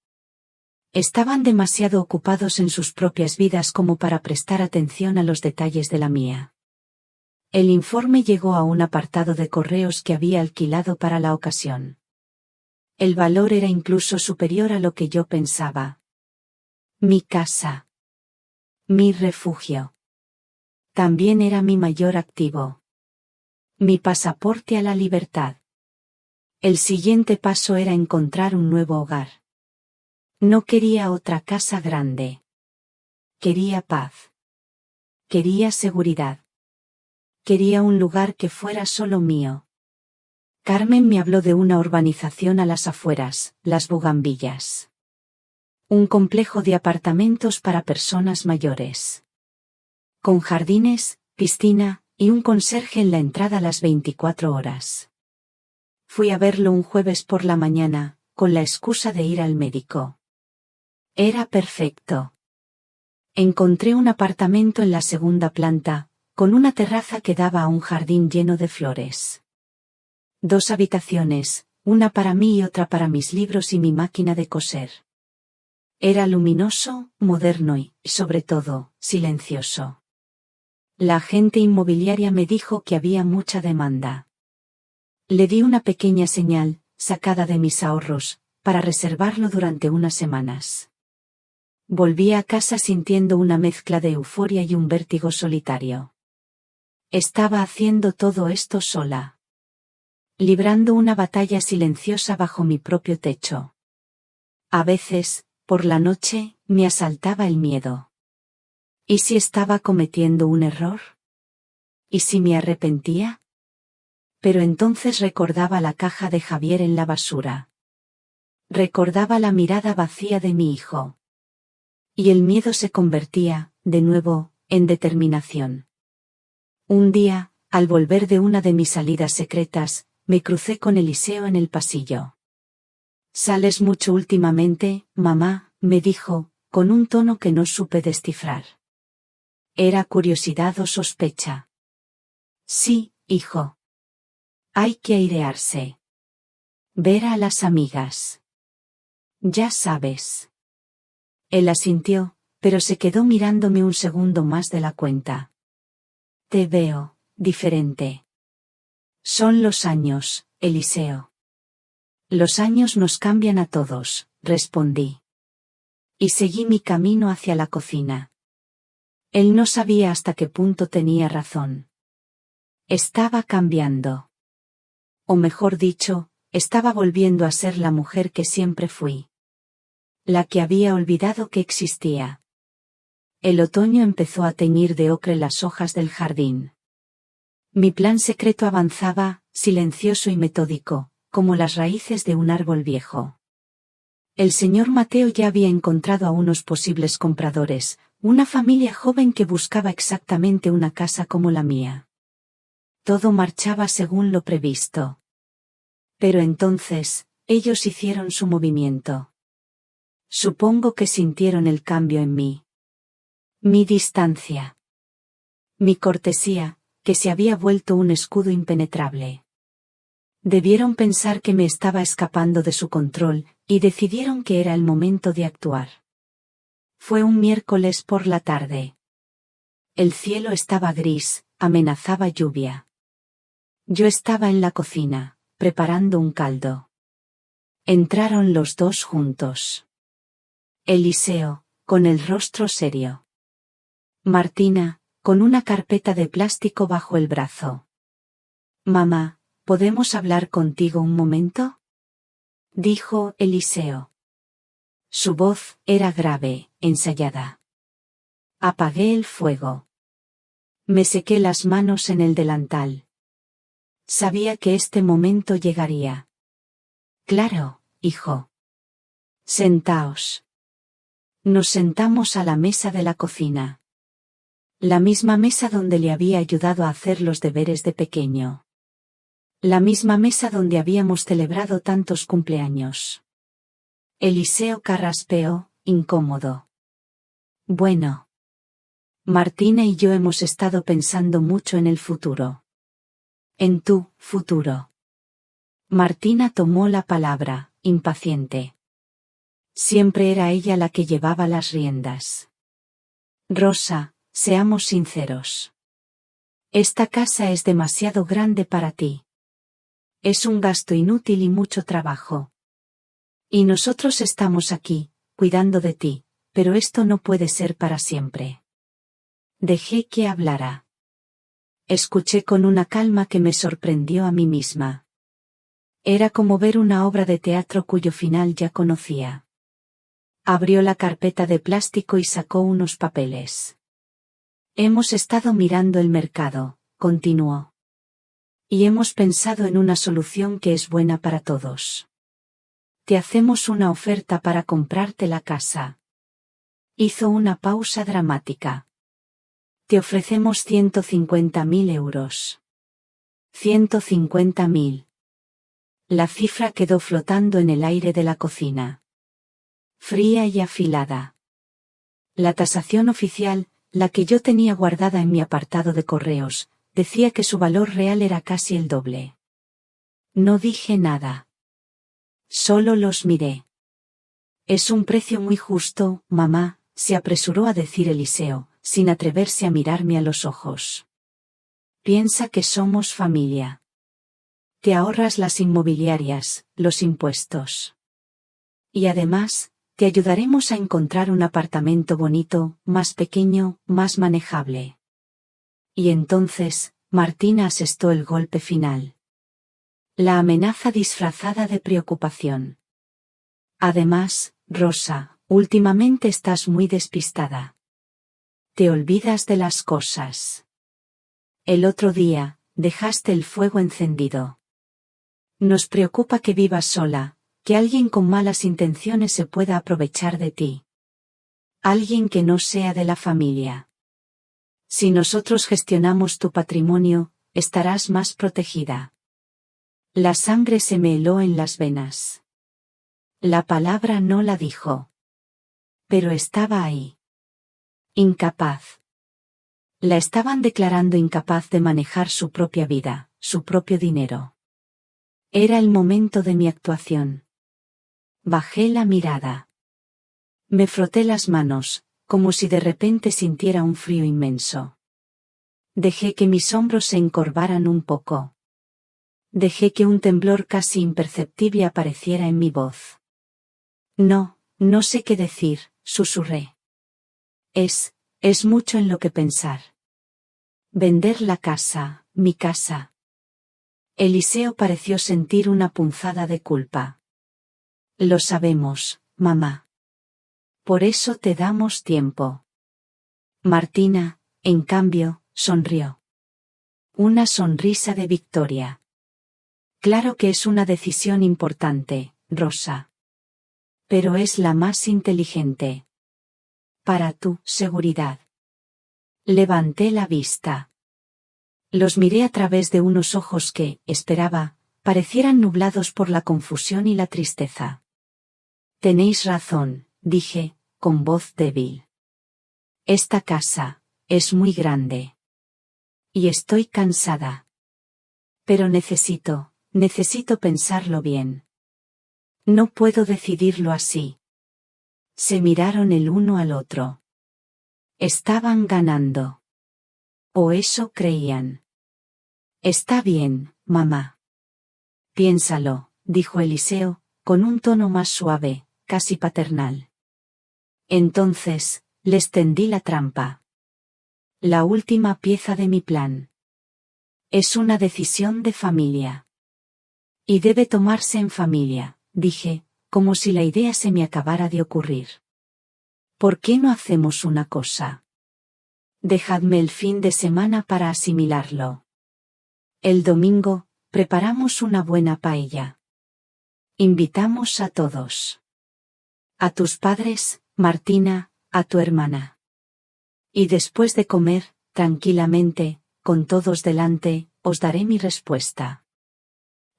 Estaban demasiado ocupados en sus propias vidas como para prestar atención a los detalles de la mía. El informe llegó a un apartado de correos que había alquilado para la ocasión. El valor era incluso superior a lo que yo pensaba. Mi casa. Mi refugio. También era mi mayor activo. Mi pasaporte a la libertad. El siguiente paso era encontrar un nuevo hogar. No quería otra casa grande. Quería paz. Quería seguridad. Quería un lugar que fuera solo mío. Carmen me habló de una urbanización a las afueras, Las Bugambillas. Un complejo de apartamentos para personas mayores. Con jardines, piscina, y un conserje en la entrada a las 24 horas. Fui a verlo un jueves por la mañana, con la excusa de ir al médico. Era perfecto. Encontré un apartamento en la segunda planta, con una terraza que daba a un jardín lleno de flores. 2 habitaciones, una para mí y otra para mis libros y mi máquina de coser. Era luminoso, moderno y, sobre todo, silencioso. La agente inmobiliaria me dijo que había mucha demanda. Le di una pequeña señal, sacada de mis ahorros, para reservarlo durante unas semanas. Volví a casa sintiendo una mezcla de euforia y un vértigo solitario. Estaba haciendo todo esto sola. Librando una batalla silenciosa bajo mi propio techo. A veces, por la noche, me asaltaba el miedo. ¿Y si estaba cometiendo un error? ¿Y si me arrepentía? Pero entonces recordaba la caja de Javier en la basura. Recordaba la mirada vacía de mi hijo. Y el miedo se convertía, de nuevo, en determinación. Un día, al volver de una de mis salidas secretas, me crucé con Eliseo en el pasillo. «¿Sales mucho últimamente, mamá?», me dijo, con un tono que no supe descifrar. ¿Era curiosidad o sospecha? Sí, hijo. Hay que airearse. Ver a las amigas. Ya sabes. Él asintió, pero se quedó mirándome un segundo más de la cuenta. Te veo, diferente. Son los años, Eliseo. Los años nos cambian a todos, respondí. Y seguí mi camino hacia la cocina. Él no sabía hasta qué punto tenía razón. Estaba cambiando. O mejor dicho, estaba volviendo a ser la mujer que siempre fui. La que había olvidado que existía. El otoño empezó a teñir de ocre las hojas del jardín. Mi plan secreto avanzaba, silencioso y metódico, como las raíces de un árbol viejo. El señor Mateo ya había encontrado a unos posibles compradores, una familia joven que buscaba exactamente una casa como la mía. Todo marchaba según lo previsto. Pero entonces, ellos hicieron su movimiento. Supongo que sintieron el cambio en mí. Mi distancia. Mi cortesía, que se había vuelto un escudo impenetrable. Debieron pensar que me estaba escapando de su control, y decidieron que era el momento de actuar. Fue un miércoles por la tarde. El cielo estaba gris, amenazaba lluvia. Yo estaba en la cocina, preparando un caldo. Entraron los dos juntos. Eliseo, con el rostro serio. Martina, con una carpeta de plástico bajo el brazo. Mamá, ¿podemos hablar contigo un momento?, dijo Eliseo. Su voz era grave, ensayada. Apagué el fuego. Me sequé las manos en el delantal. Sabía que este momento llegaría. Claro, hijo. Sentaos. Nos sentamos a la mesa de la cocina. La misma mesa donde le había ayudado a hacer los deberes de pequeño. La misma mesa donde habíamos celebrado tantos cumpleaños. Eliseo carraspeó, incómodo. Bueno. Martina y yo hemos estado pensando mucho en el futuro. En tu futuro. Martina tomó la palabra, impaciente. Siempre era ella la que llevaba las riendas. Rosa, seamos sinceros. Esta casa es demasiado grande para ti. Es un gasto inútil y mucho trabajo. Y nosotros estamos aquí, cuidando de ti, pero esto no puede ser para siempre. Dejé que hablara. Escuché con una calma que me sorprendió a mí misma. Era como ver una obra de teatro cuyo final ya conocía. Abrió la carpeta de plástico y sacó unos papeles. Hemos estado mirando el mercado, continuó. Y hemos pensado en una solución que es buena para todos. Te hacemos una oferta para comprarte la casa. Hizo una pausa dramática. Te ofrecemos 150.000 euros. 150.000. La cifra quedó flotando en el aire de la cocina. Fría y afilada. La tasación oficial, la que yo tenía guardada en mi apartado de correos, decía que su valor real era casi el doble. No dije nada. Solo los miré. Es un precio muy justo, mamá, se apresuró a decir Eliseo, sin atreverse a mirarme a los ojos. Piensa que somos familia. Te ahorras las inmobiliarias, los impuestos. Y además, te ayudaremos a encontrar un apartamento bonito, más pequeño, más manejable. Y entonces, Martina asestó el golpe final. La amenaza disfrazada de preocupación. Además, Rosa, últimamente estás muy despistada. Te olvidas de las cosas. El otro día, dejaste el fuego encendido. Nos preocupa que vivas sola, que alguien con malas intenciones se pueda aprovechar de ti. Alguien que no sea de la familia. Si nosotros gestionamos tu patrimonio, estarás más protegida. La sangre se me heló en las venas. La palabra no la dijo. Pero estaba ahí. Incapaz. La estaban declarando incapaz de manejar su propia vida, su propio dinero. Era el momento de mi actuación. Bajé la mirada. Me froté las manos, como si de repente sintiera un frío inmenso. Dejé que mis hombros se encorvaran un poco. Dejé que un temblor casi imperceptible apareciera en mi voz. No, no sé qué decir, susurré. Es mucho en lo que pensar. Vender la casa, mi casa. Eliseo pareció sentir una punzada de culpa. Lo sabemos, mamá. Por eso te damos tiempo. Martina, en cambio, sonrió. Una sonrisa de victoria. Claro que es una decisión importante, Rosa. Pero es la más inteligente. Para tu seguridad. Levanté la vista. Los miré a través de unos ojos que, esperaba, parecieran nublados por la confusión y la tristeza. Tenéis razón, dije, con voz débil. Esta casa es muy grande. Y estoy cansada. Pero necesito pensarlo bien. No puedo decidirlo así. Se miraron el uno al otro. Estaban ganando. O eso creían. Está bien, mamá. Piénsalo, dijo Eliseo, con un tono más suave, casi paternal. Entonces, les tendí la trampa. La última pieza de mi plan. Es una decisión de familia. Y debe tomarse en familia, dije, como si la idea se me acabara de ocurrir. ¿Por qué no hacemos una cosa? Dejadme el fin de semana para asimilarlo. El domingo, preparamos una buena paella. Invitamos a todos. A tus padres, Martina, a tu hermana. Y después de comer, tranquilamente, con todos delante, os daré mi respuesta.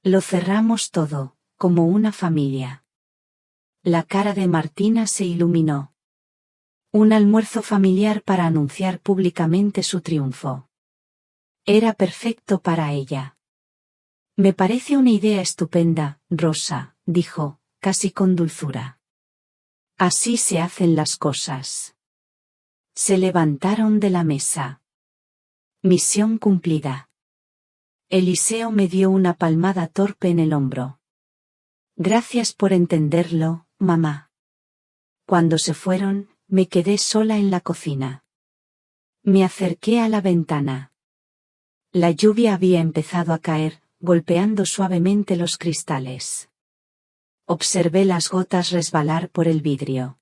Lo cerramos todo, como una familia. La cara de Martina se iluminó. Un almuerzo familiar para anunciar públicamente su triunfo. Era perfecto para ella. Me parece una idea estupenda, Rosa, dijo, casi con dulzura. Así se hacen las cosas. Se levantaron de la mesa. Misión cumplida. Eliseo me dio una palmada torpe en el hombro. Gracias por entenderlo, mamá. Cuando se fueron, me quedé sola en la cocina. Me acerqué a la ventana. La lluvia había empezado a caer, golpeando suavemente los cristales. Observé las gotas resbalar por el vidrio.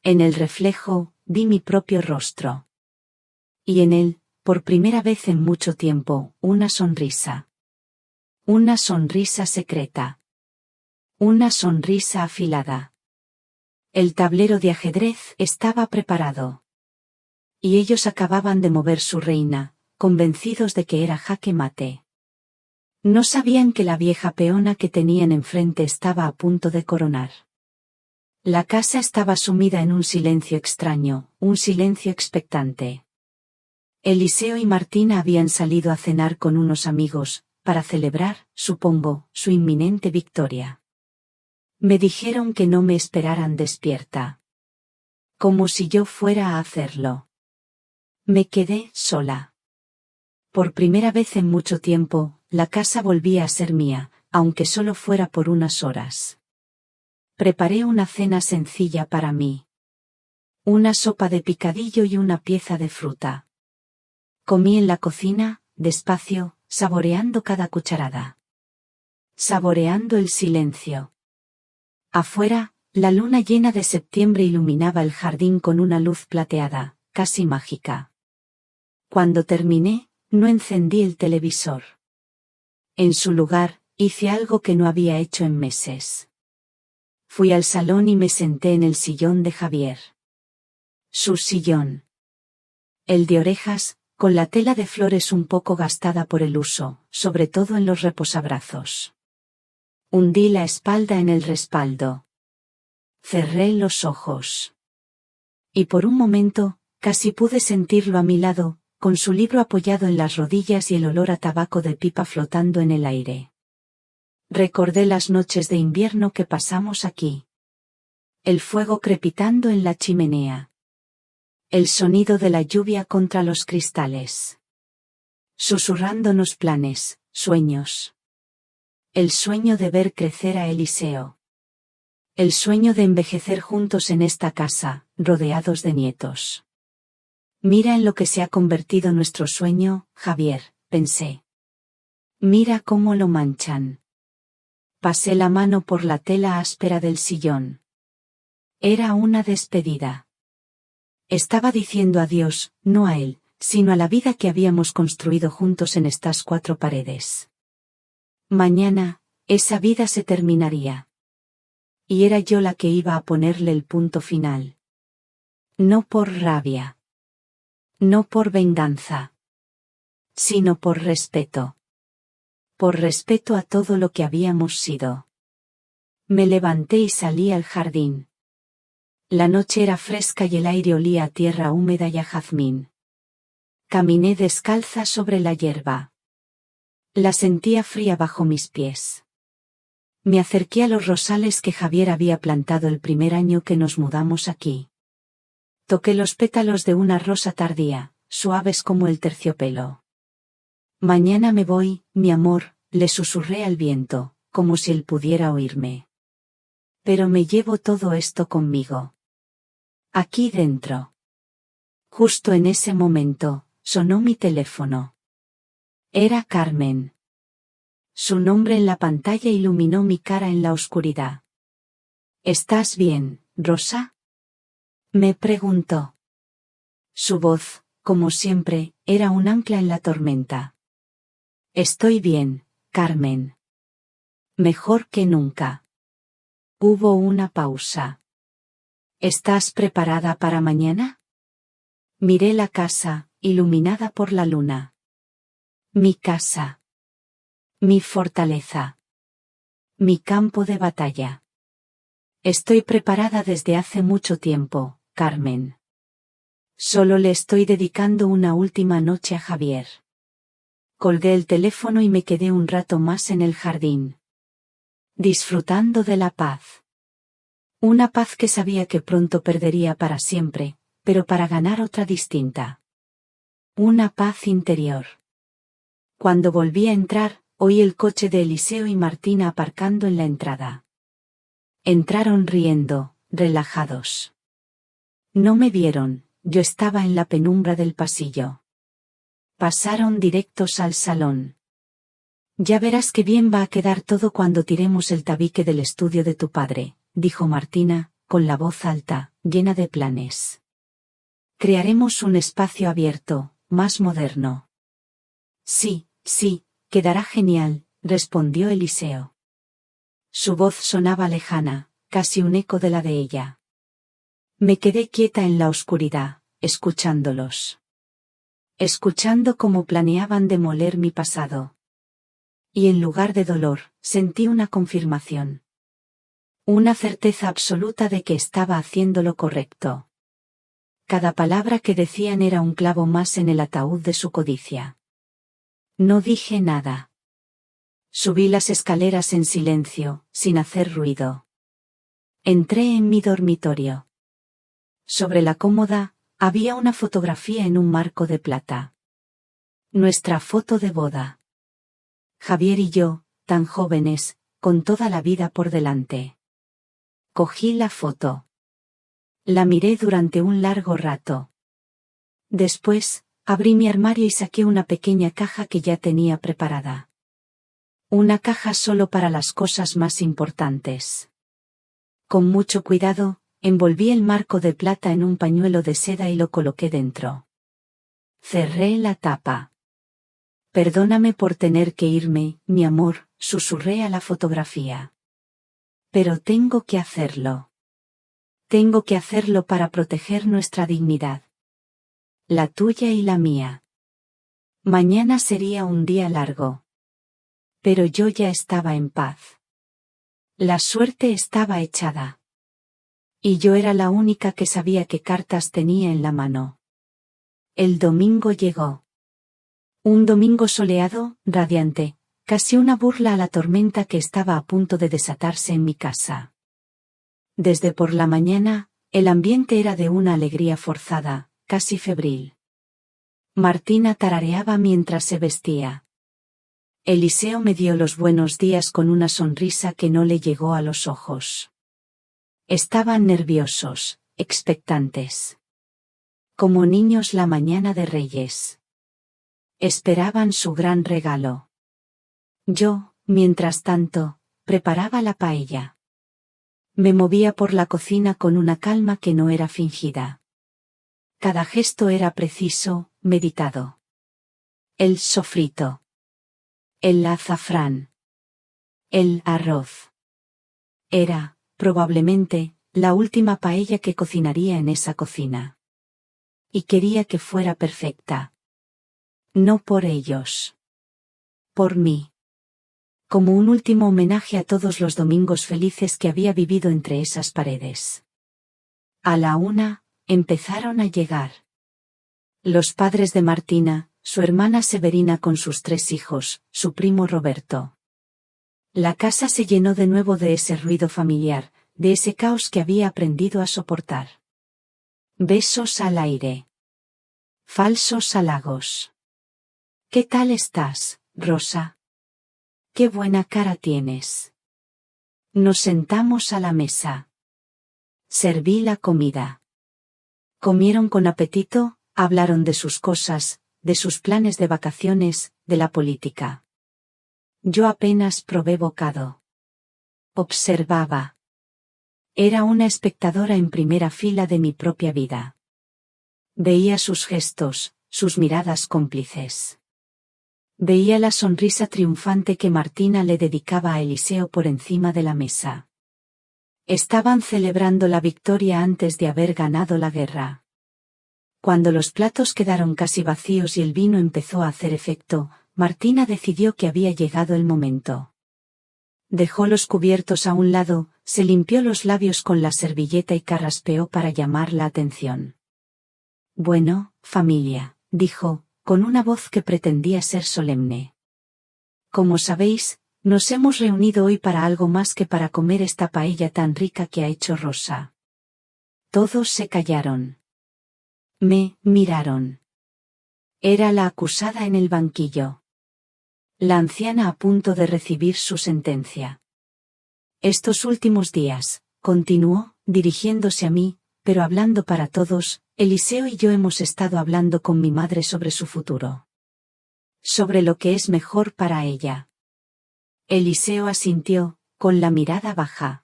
En el reflejo, vi mi propio rostro. Y en él, por primera vez en mucho tiempo, una sonrisa. Una sonrisa secreta. Una sonrisa afilada. El tablero de ajedrez estaba preparado. Y ellos acababan de mover su reina, convencidos de que era jaque mate. No sabían que la vieja peona que tenían enfrente estaba a punto de coronar. La casa estaba sumida en un silencio extraño, un silencio expectante. Eliseo y Martina habían salido a cenar con unos amigos, para celebrar, supongo, su inminente victoria. Me dijeron que no me esperaran despierta. Como si yo fuera a hacerlo. Me quedé sola. Por primera vez en mucho tiempo, la casa volvía a ser mía, aunque solo fuera por unas horas. Preparé una cena sencilla para mí. Una sopa de picadillo y una pieza de fruta. Comí en la cocina, despacio, saboreando cada cucharada. Saboreando el silencio. Afuera, la luna llena de septiembre iluminaba el jardín con una luz plateada, casi mágica. Cuando terminé, no encendí el televisor. En su lugar, hice algo que no había hecho en meses. Fui al salón y me senté en el sillón de Javier. Su sillón. El de orejas, con la tela de flores un poco gastada por el uso, sobre todo en los reposabrazos. Hundí la espalda en el respaldo. Cerré los ojos. Y por un momento, casi pude sentirlo a mi lado, con su libro apoyado en las rodillas y el olor a tabaco de pipa flotando en el aire. Recordé las noches de invierno que pasamos aquí. El fuego crepitando en la chimenea. El sonido de la lluvia contra los cristales. Susurrándonos planes, sueños. El sueño de ver crecer a Eliseo. El sueño de envejecer juntos en esta casa, rodeados de nietos. Mira en lo que se ha convertido nuestro sueño, Javier, pensé. Mira cómo lo manchan. Pasé la mano por la tela áspera del sillón. Era una despedida. Estaba diciendo adiós, no a él, sino a la vida que habíamos construido juntos en estas 4 paredes. Mañana, esa vida se terminaría. Y era yo la que iba a ponerle el punto final. No por rabia. No por venganza. Sino por respeto. Por respeto a todo lo que habíamos sido. Me levanté y salí al jardín. La noche era fresca y el aire olía a tierra húmeda y a jazmín. Caminé descalza sobre la hierba. La sentía fría bajo mis pies. Me acerqué a los rosales que Javier había plantado el primer año que nos mudamos aquí. Toqué los pétalos de una rosa tardía, suaves como el terciopelo. Mañana me voy, mi amor, le susurré al viento, como si él pudiera oírme. Pero me llevo todo esto conmigo. Aquí dentro. Justo en ese momento, sonó mi teléfono. Era Carmen. Su nombre en la pantalla iluminó mi cara en la oscuridad. ¿Estás bien, Rosa? Me preguntó. Su voz, como siempre, era un ancla en la tormenta. Estoy bien, Carmen. Mejor que nunca. Hubo una pausa. ¿Estás preparada para mañana? Miré la casa, iluminada por la luna. Mi casa. Mi fortaleza. Mi campo de batalla. Estoy preparada desde hace mucho tiempo, Carmen. Solo le estoy dedicando una última noche a Javier. Colgué el teléfono y me quedé un rato más en el jardín. Disfrutando de la paz. Una paz que sabía que pronto perdería para siempre, pero para ganar otra distinta. Una paz interior. Cuando volví a entrar, oí el coche de Eliseo y Martina aparcando en la entrada. Entraron riendo, relajados. No me vieron, yo estaba en la penumbra del pasillo. Pasaron directos al salón. Ya verás qué bien va a quedar todo cuando tiremos el tabique del estudio de tu padre, dijo Martina, con la voz alta, llena de planes. Crearemos un espacio abierto, más moderno. Sí, quedará genial, respondió Eliseo. Su voz sonaba lejana, casi un eco de la de ella. Me quedé quieta en la oscuridad, escuchándolos. Escuchando cómo planeaban demoler mi pasado. Y en lugar de dolor, sentí una confirmación. Una certeza absoluta de que estaba haciendo lo correcto. Cada palabra que decían era un clavo más en el ataúd de su codicia. No dije nada. Subí las escaleras en silencio, sin hacer ruido. Entré en mi dormitorio. Sobre la cómoda, había una fotografía en un marco de plata. Nuestra foto de boda. Javier y yo, tan jóvenes, con toda la vida por delante. Cogí la foto. La miré durante un largo rato. Después, abrí mi armario y saqué una pequeña caja que ya tenía preparada. Una caja solo para las cosas más importantes. Con mucho cuidado, envolví el marco de plata en un pañuelo de seda y lo coloqué dentro. Cerré la tapa. Perdóname por tener que irme, mi amor, susurré a la fotografía. Pero tengo que hacerlo. Tengo que hacerlo para proteger nuestra dignidad. La tuya y la mía. Mañana sería un día largo. Pero yo ya estaba en paz. La suerte estaba echada. Y yo era la única que sabía qué cartas tenía en la mano. El domingo llegó. Un domingo soleado, radiante, casi una burla a la tormenta que estaba a punto de desatarse en mi casa. Desde por la mañana, el ambiente era de una alegría forzada, casi febril. Martina tarareaba mientras se vestía. Eliseo me dio los buenos días con una sonrisa que no le llegó a los ojos. Estaban nerviosos, expectantes. Como niños la mañana de Reyes. Esperaban su gran regalo. Yo, mientras tanto, preparaba la paella. Me movía por la cocina con una calma que no era fingida. Cada gesto era preciso, meditado. El sofrito. El azafrán. El arroz. Era, probablemente, la última paella que cocinaría en esa cocina. Y quería que fuera perfecta. No por ellos. Por mí. Como un último homenaje a todos los domingos felices que había vivido entre esas paredes. A la 1, empezaron a llegar. Los padres de Martina, su hermana Severina con sus 3 hijos, su primo Roberto. La casa se llenó de nuevo de ese ruido familiar, de ese caos que había aprendido a soportar. Besos al aire. Falsos halagos. ¿Qué tal estás, Rosa? Qué buena cara tienes. Nos sentamos a la mesa. Serví la comida. Comieron con apetito, hablaron de sus cosas, de sus planes de vacaciones, de la política. Yo apenas probé bocado. Observaba. Era una espectadora en primera fila de mi propia vida. Veía sus gestos, sus miradas cómplices. Veía la sonrisa triunfante que Martina le dedicaba a Eliseo por encima de la mesa. Estaban celebrando la victoria antes de haber ganado la guerra. Cuando los platos quedaron casi vacíos y el vino empezó a hacer efecto, Martina decidió que había llegado el momento. Dejó los cubiertos a un lado, se limpió los labios con la servilleta y carraspeó para llamar la atención. Bueno, familia, dijo, con una voz que pretendía ser solemne. Como sabéis, nos hemos reunido hoy para algo más que para comer esta paella tan rica que ha hecho Rosa. Todos se callaron. Me miraron. Era la acusada en el banquillo. La anciana a punto de recibir su sentencia. Estos últimos días, continuó, dirigiéndose a mí, pero hablando para todos, Eliseo y yo hemos estado hablando con mi madre sobre su futuro. Sobre lo que es mejor para ella. Eliseo asintió, con la mirada baja.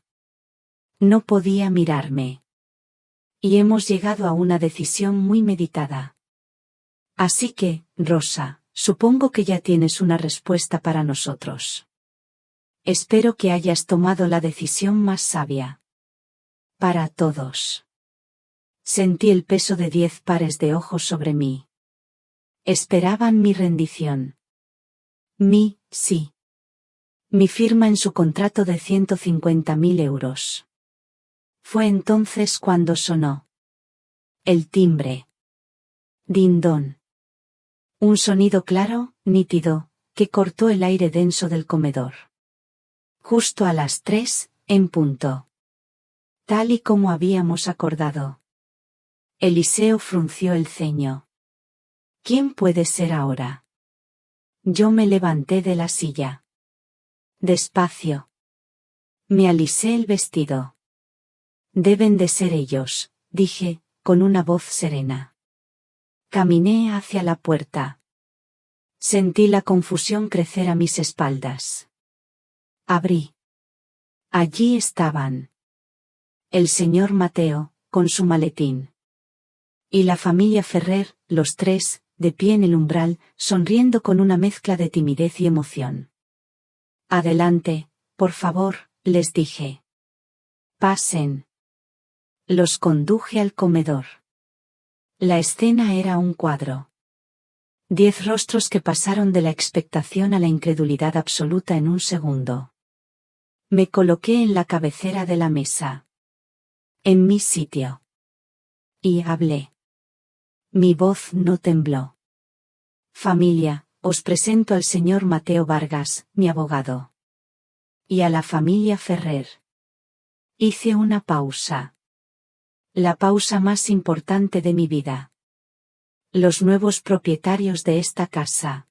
No podía mirarme. Y hemos llegado a una decisión muy meditada. Así que, Rosa, supongo que ya tienes una respuesta para nosotros. Espero que hayas tomado la decisión más sabia. Para todos. Sentí el peso de 10 pares de ojos sobre mí. Esperaban mi rendición. Sí. Mi firma en su contrato de 150.000 euros. Fue entonces cuando sonó. El timbre. Dindón. Un sonido claro, nítido, que cortó el aire denso del comedor. Justo a las 3, en punto. Tal y como habíamos acordado. Eliseo frunció el ceño. ¿Quién puede ser ahora? Yo me levanté de la silla. Despacio. Me alisé el vestido. Deben de ser ellos, dije, con una voz serena. Caminé hacia la puerta. Sentí la confusión crecer a mis espaldas. Abrí. Allí estaban. El señor Mateo, con su maletín. Y la familia Ferrer, los 3, de pie en el umbral, sonriendo con una mezcla de timidez y emoción. Adelante, por favor, les dije. Pasen. Los conduje al comedor. La escena era un cuadro. 10 rostros que pasaron de la expectación a la incredulidad absoluta en un segundo. Me coloqué en la cabecera de la mesa. En mi sitio. Y hablé. Mi voz no tembló. Familia, os presento al señor Mateo Vargas, mi abogado. Y a la familia Ferrer. Hice una pausa. La pausa más importante de mi vida. Los nuevos propietarios de esta casa.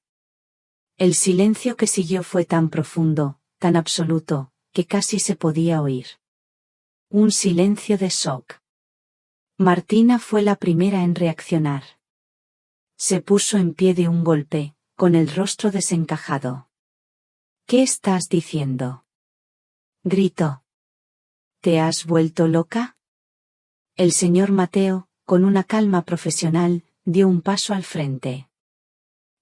El silencio que siguió fue tan profundo, tan absoluto, que casi se podía oír. Un silencio de shock. Martina fue la primera en reaccionar. Se puso en pie de un golpe, con el rostro desencajado. ¿Qué estás diciendo? Gritó. ¿Te has vuelto loca? El señor Mateo, con una calma profesional, dio un paso al frente.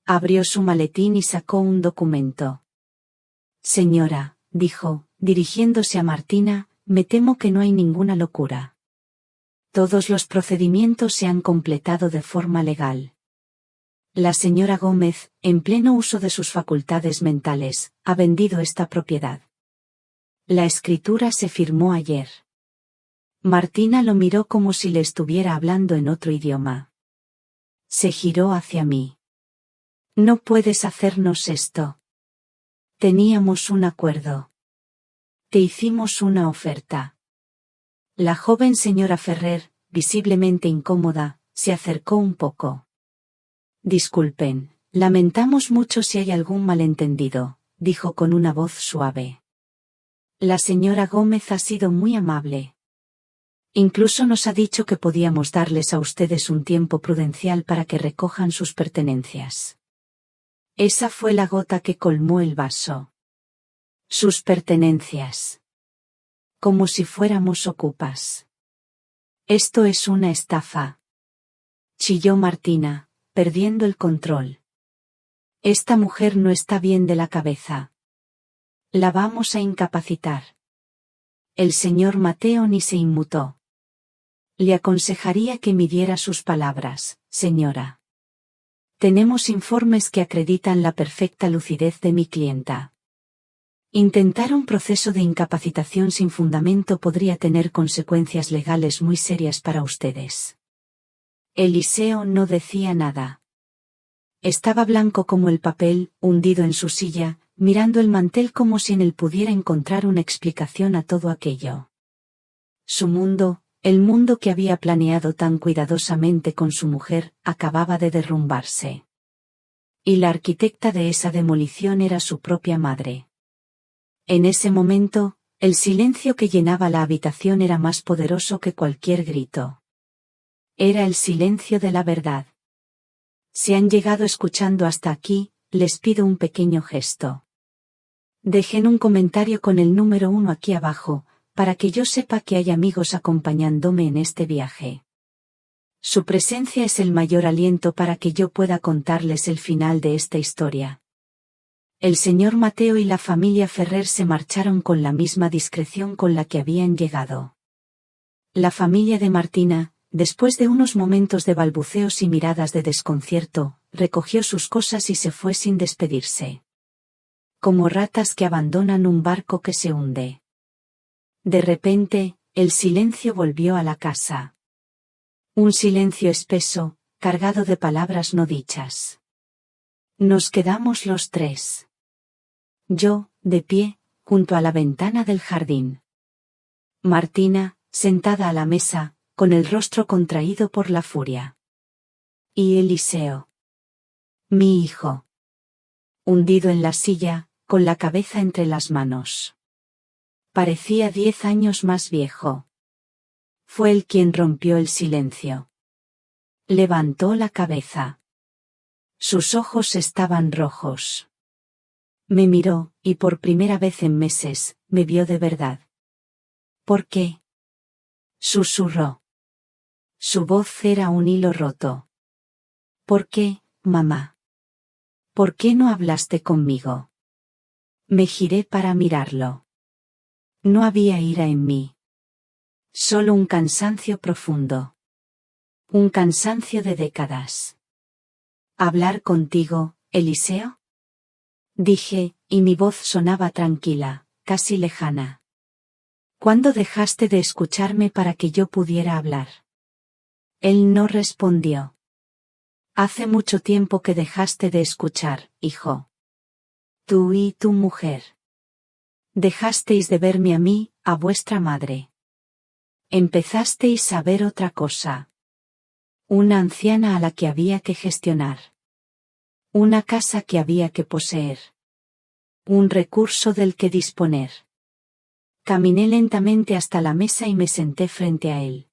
Abrió su maletín y sacó un documento. Señora, dijo, dirigiéndose a Martina, me temo que no hay ninguna locura. Todos los procedimientos se han completado de forma legal. La señora Gómez, en pleno uso de sus facultades mentales, ha vendido esta propiedad. La escritura se firmó ayer. Martina lo miró como si le estuviera hablando en otro idioma. Se giró hacia mí. No puedes hacernos esto. Teníamos un acuerdo. Te hicimos una oferta. La joven señora Ferrer, visiblemente incómoda, se acercó un poco. Disculpen, lamentamos mucho si hay algún malentendido, dijo con una voz suave. La señora Gómez ha sido muy amable. Incluso nos ha dicho que podíamos darles a ustedes un tiempo prudencial para que recojan sus pertenencias. Esa fue la gota que colmó el vaso. Sus pertenencias. Como si fuéramos ocupas. Esto es una estafa. Chilló Martina, perdiendo el control. Esta mujer no está bien de la cabeza. La vamos a incapacitar. El señor Mateo ni se inmutó. Le aconsejaría que midiera sus palabras, señora. Tenemos informes que acreditan la perfecta lucidez de mi clienta. Intentar un proceso de incapacitación sin fundamento podría tener consecuencias legales muy serias para ustedes. Eliseo no decía nada. Estaba blanco como el papel, hundido en su silla, mirando el mantel como si en él pudiera encontrar una explicación a todo aquello. Su mundo, el mundo que había planeado tan cuidadosamente con su mujer, acababa de derrumbarse. Y la arquitecta de esa demolición era su propia madre. En ese momento, el silencio que llenaba la habitación era más poderoso que cualquier grito. Era el silencio de la verdad. Si han llegado escuchando hasta aquí, les pido un pequeño gesto. Dejen un comentario con el número 1 aquí abajo, para que yo sepa que hay amigos acompañándome en este viaje. Su presencia es el mayor aliento para que yo pueda contarles el final de esta historia. El señor Mateo y la familia Ferrer se marcharon con la misma discreción con la que habían llegado. La familia de Martina, después de unos momentos de balbuceos y miradas de desconcierto, recogió sus cosas y se fue sin despedirse. Como ratas que abandonan un barco que se hunde. De repente, el silencio volvió a la casa. Un silencio espeso, cargado de palabras no dichas. Nos quedamos los tres. Yo, de pie, junto a la ventana del jardín. Martina, sentada a la mesa, con el rostro contraído por la furia. Y Eliseo. Mi hijo. Hundido en la silla, con la cabeza entre las manos. Parecía 10 años más viejo. Fue él quien rompió el silencio. Levantó la cabeza. Sus ojos estaban rojos. Me miró, y por primera vez en meses, me vio de verdad. ¿Por qué? Susurró. Su voz era un hilo roto. ¿Por qué, mamá? ¿Por qué no hablaste conmigo? Me giré para mirarlo. No había ira en mí. Solo un cansancio profundo. Un cansancio de décadas. ¿Hablar contigo, Eliseo? Dije, y mi voz sonaba tranquila, casi lejana. ¿Cuándo dejaste de escucharme para que yo pudiera hablar? Él no respondió. Hace mucho tiempo que dejaste de escuchar, hijo. Tú y tu mujer. Dejasteis de verme a mí, a vuestra madre. Empezasteis a ver otra cosa. Una anciana a la que había que gestionar. Una casa que había que poseer. Un recurso del que disponer. Caminé lentamente hasta la mesa y me senté frente a él.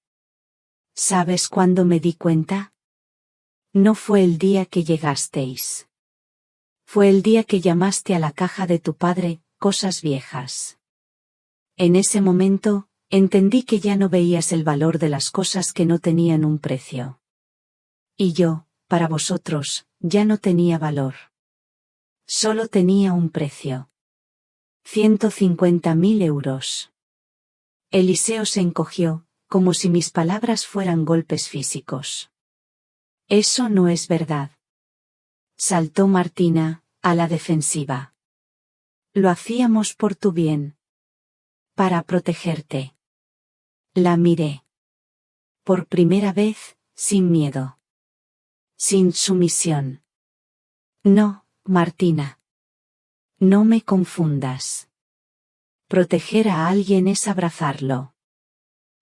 ¿Sabes cuándo me di cuenta? No fue el día que llegasteis. Fue el día que llamaste a la caja de tu padre, cosas viejas. En ese momento, Entendí que ya no veías el valor de las cosas que no tenían un precio. Y yo, para vosotros, ya no tenía valor. Solo tenía un precio. 150.000 euros. Eliseo se encogió, como si mis palabras fueran golpes físicos. Eso no es verdad. Saltó Martina, a la defensiva. Lo hacíamos por tu bien. Para protegerte. La miré. Por primera vez, sin miedo. Sin sumisión. No, Martina. No me confundas. Proteger a alguien es abrazarlo.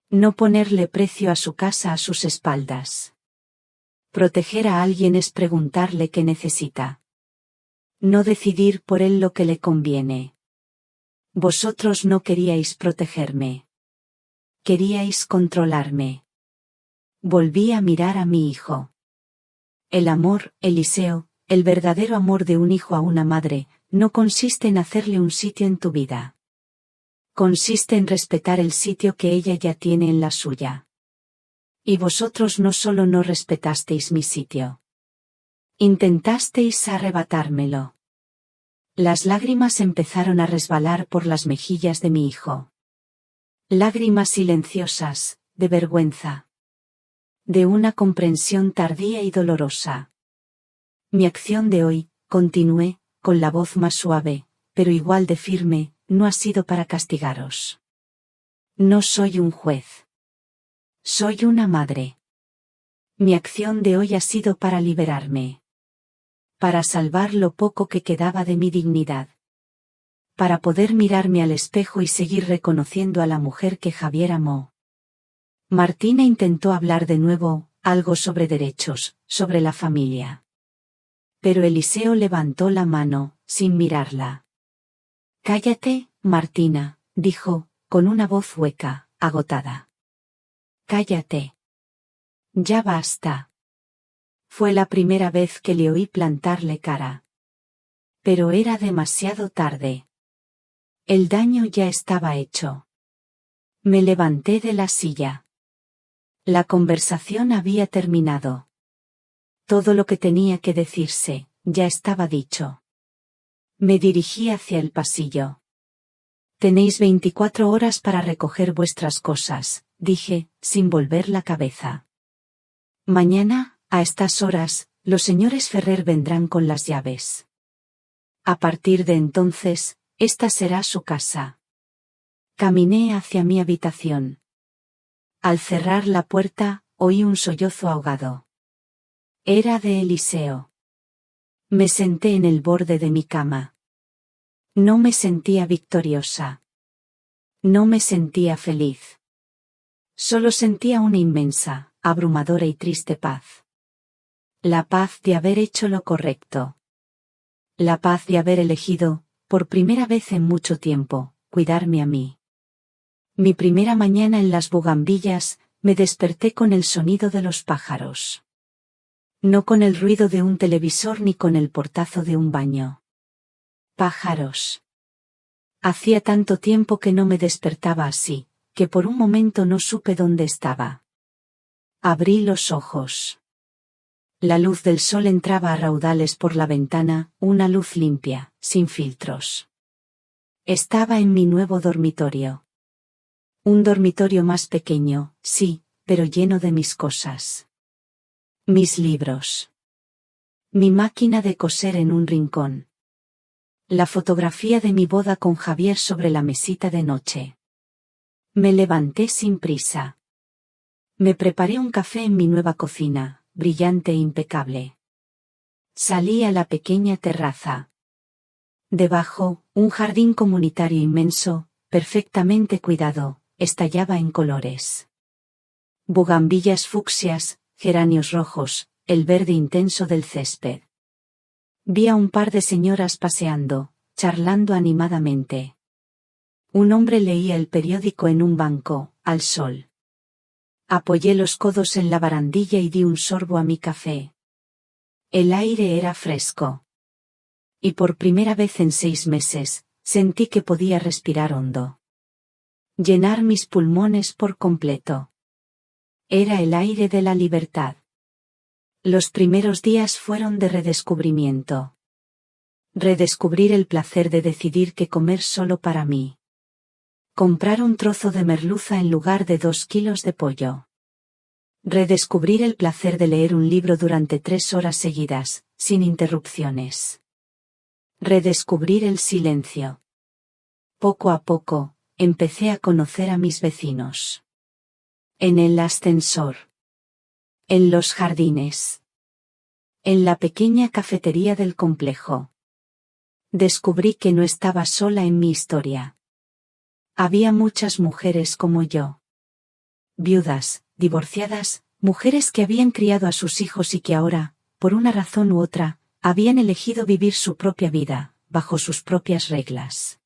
No ponerle precio a su casa a sus espaldas. Proteger a alguien es preguntarle qué necesita. No decidir por él lo que le conviene. Vosotros no queríais protegerme. Queríais controlarme. Volví a mirar a mi hijo. El amor, Eliseo, el verdadero amor de un hijo a una madre, no consiste en hacerle un sitio en tu vida. Consiste en respetar el sitio que ella ya tiene en la suya. Y vosotros no solo no respetasteis mi sitio. Intentasteis arrebatármelo. Las lágrimas empezaron a resbalar por las mejillas de mi hijo. Lágrimas silenciosas, de vergüenza. De una comprensión tardía y dolorosa. Mi acción de hoy, continué, con la voz más suave, pero igual de firme, no ha sido para castigaros. No soy un juez. Soy una madre. Mi acción de hoy ha sido para liberarme. Para salvar lo poco que quedaba de mi dignidad. Para poder mirarme al espejo y seguir reconociendo a la mujer que Javier amó. Martina intentó hablar de nuevo, algo sobre derechos, sobre la familia. Pero Eliseo levantó la mano, sin mirarla. Cállate, Martina, dijo, con una voz hueca, agotada. Cállate. Ya basta. Fue la primera vez que le oí plantarle cara. Pero era demasiado tarde. El daño ya estaba hecho. Me levanté de la silla. La conversación había terminado. Todo lo que tenía que decirse, ya estaba dicho. Me dirigí hacia el pasillo. Tenéis 24 horas para recoger vuestras cosas, dije, sin volver la cabeza. Mañana, a estas horas, los señores Ferrer vendrán con las llaves. A partir de entonces, esta será su casa. Caminé hacia mi habitación. Al cerrar la puerta, oí un sollozo ahogado. Era de Eliseo. Me senté en el borde de mi cama. No me sentía victoriosa. No me sentía feliz. Solo sentía una inmensa, abrumadora y triste paz. La paz de haber hecho lo correcto. La paz de haber elegido, por primera vez en mucho tiempo, cuidarme a mí. Mi primera mañana en las bugambillas, me desperté con el sonido de los pájaros. No con el ruido de un televisor ni con el portazo de un baño. Pájaros. Hacía tanto tiempo que no me despertaba así, que por un momento no supe dónde estaba. Abrí los ojos. La luz del sol entraba a raudales por la ventana, una luz limpia, sin filtros. Estaba en mi nuevo dormitorio. Un dormitorio más pequeño, sí, pero lleno de mis cosas. Mis libros. Mi máquina de coser en un rincón. La fotografía de mi boda con Javier sobre la mesita de noche. Me levanté sin prisa. Me preparé un café en mi nueva cocina, brillante e impecable. Salí a la pequeña terraza. Debajo, un jardín comunitario inmenso, perfectamente cuidado, estallaba en colores. Bugambillas fucsias, geranios rojos, el verde intenso del césped. Vi a un par de señoras paseando, charlando animadamente. Un hombre leía el periódico en un banco, al sol. Apoyé los codos en la barandilla y di un sorbo a mi café. El aire era fresco. Y por primera vez en 6 meses, sentí que podía respirar hondo. llenar mis pulmones por completo. Era el aire de la libertad. Los primeros días fueron de redescubrimiento. Redescubrir el placer de decidir qué comer solo para mí. Comprar un trozo de merluza en lugar de 2 kilos de pollo. Redescubrir el placer de leer un libro durante 3 horas seguidas, sin interrupciones. Redescubrir el silencio. Poco a poco, empecé a conocer a mis vecinos. En el ascensor. En los jardines. En la pequeña cafetería del complejo. Descubrí que no estaba sola en mi historia. Había muchas mujeres como yo. Viudas, divorciadas, mujeres que habían criado a sus hijos y que ahora, por una razón u otra, habían elegido vivir su propia vida, bajo sus propias reglas.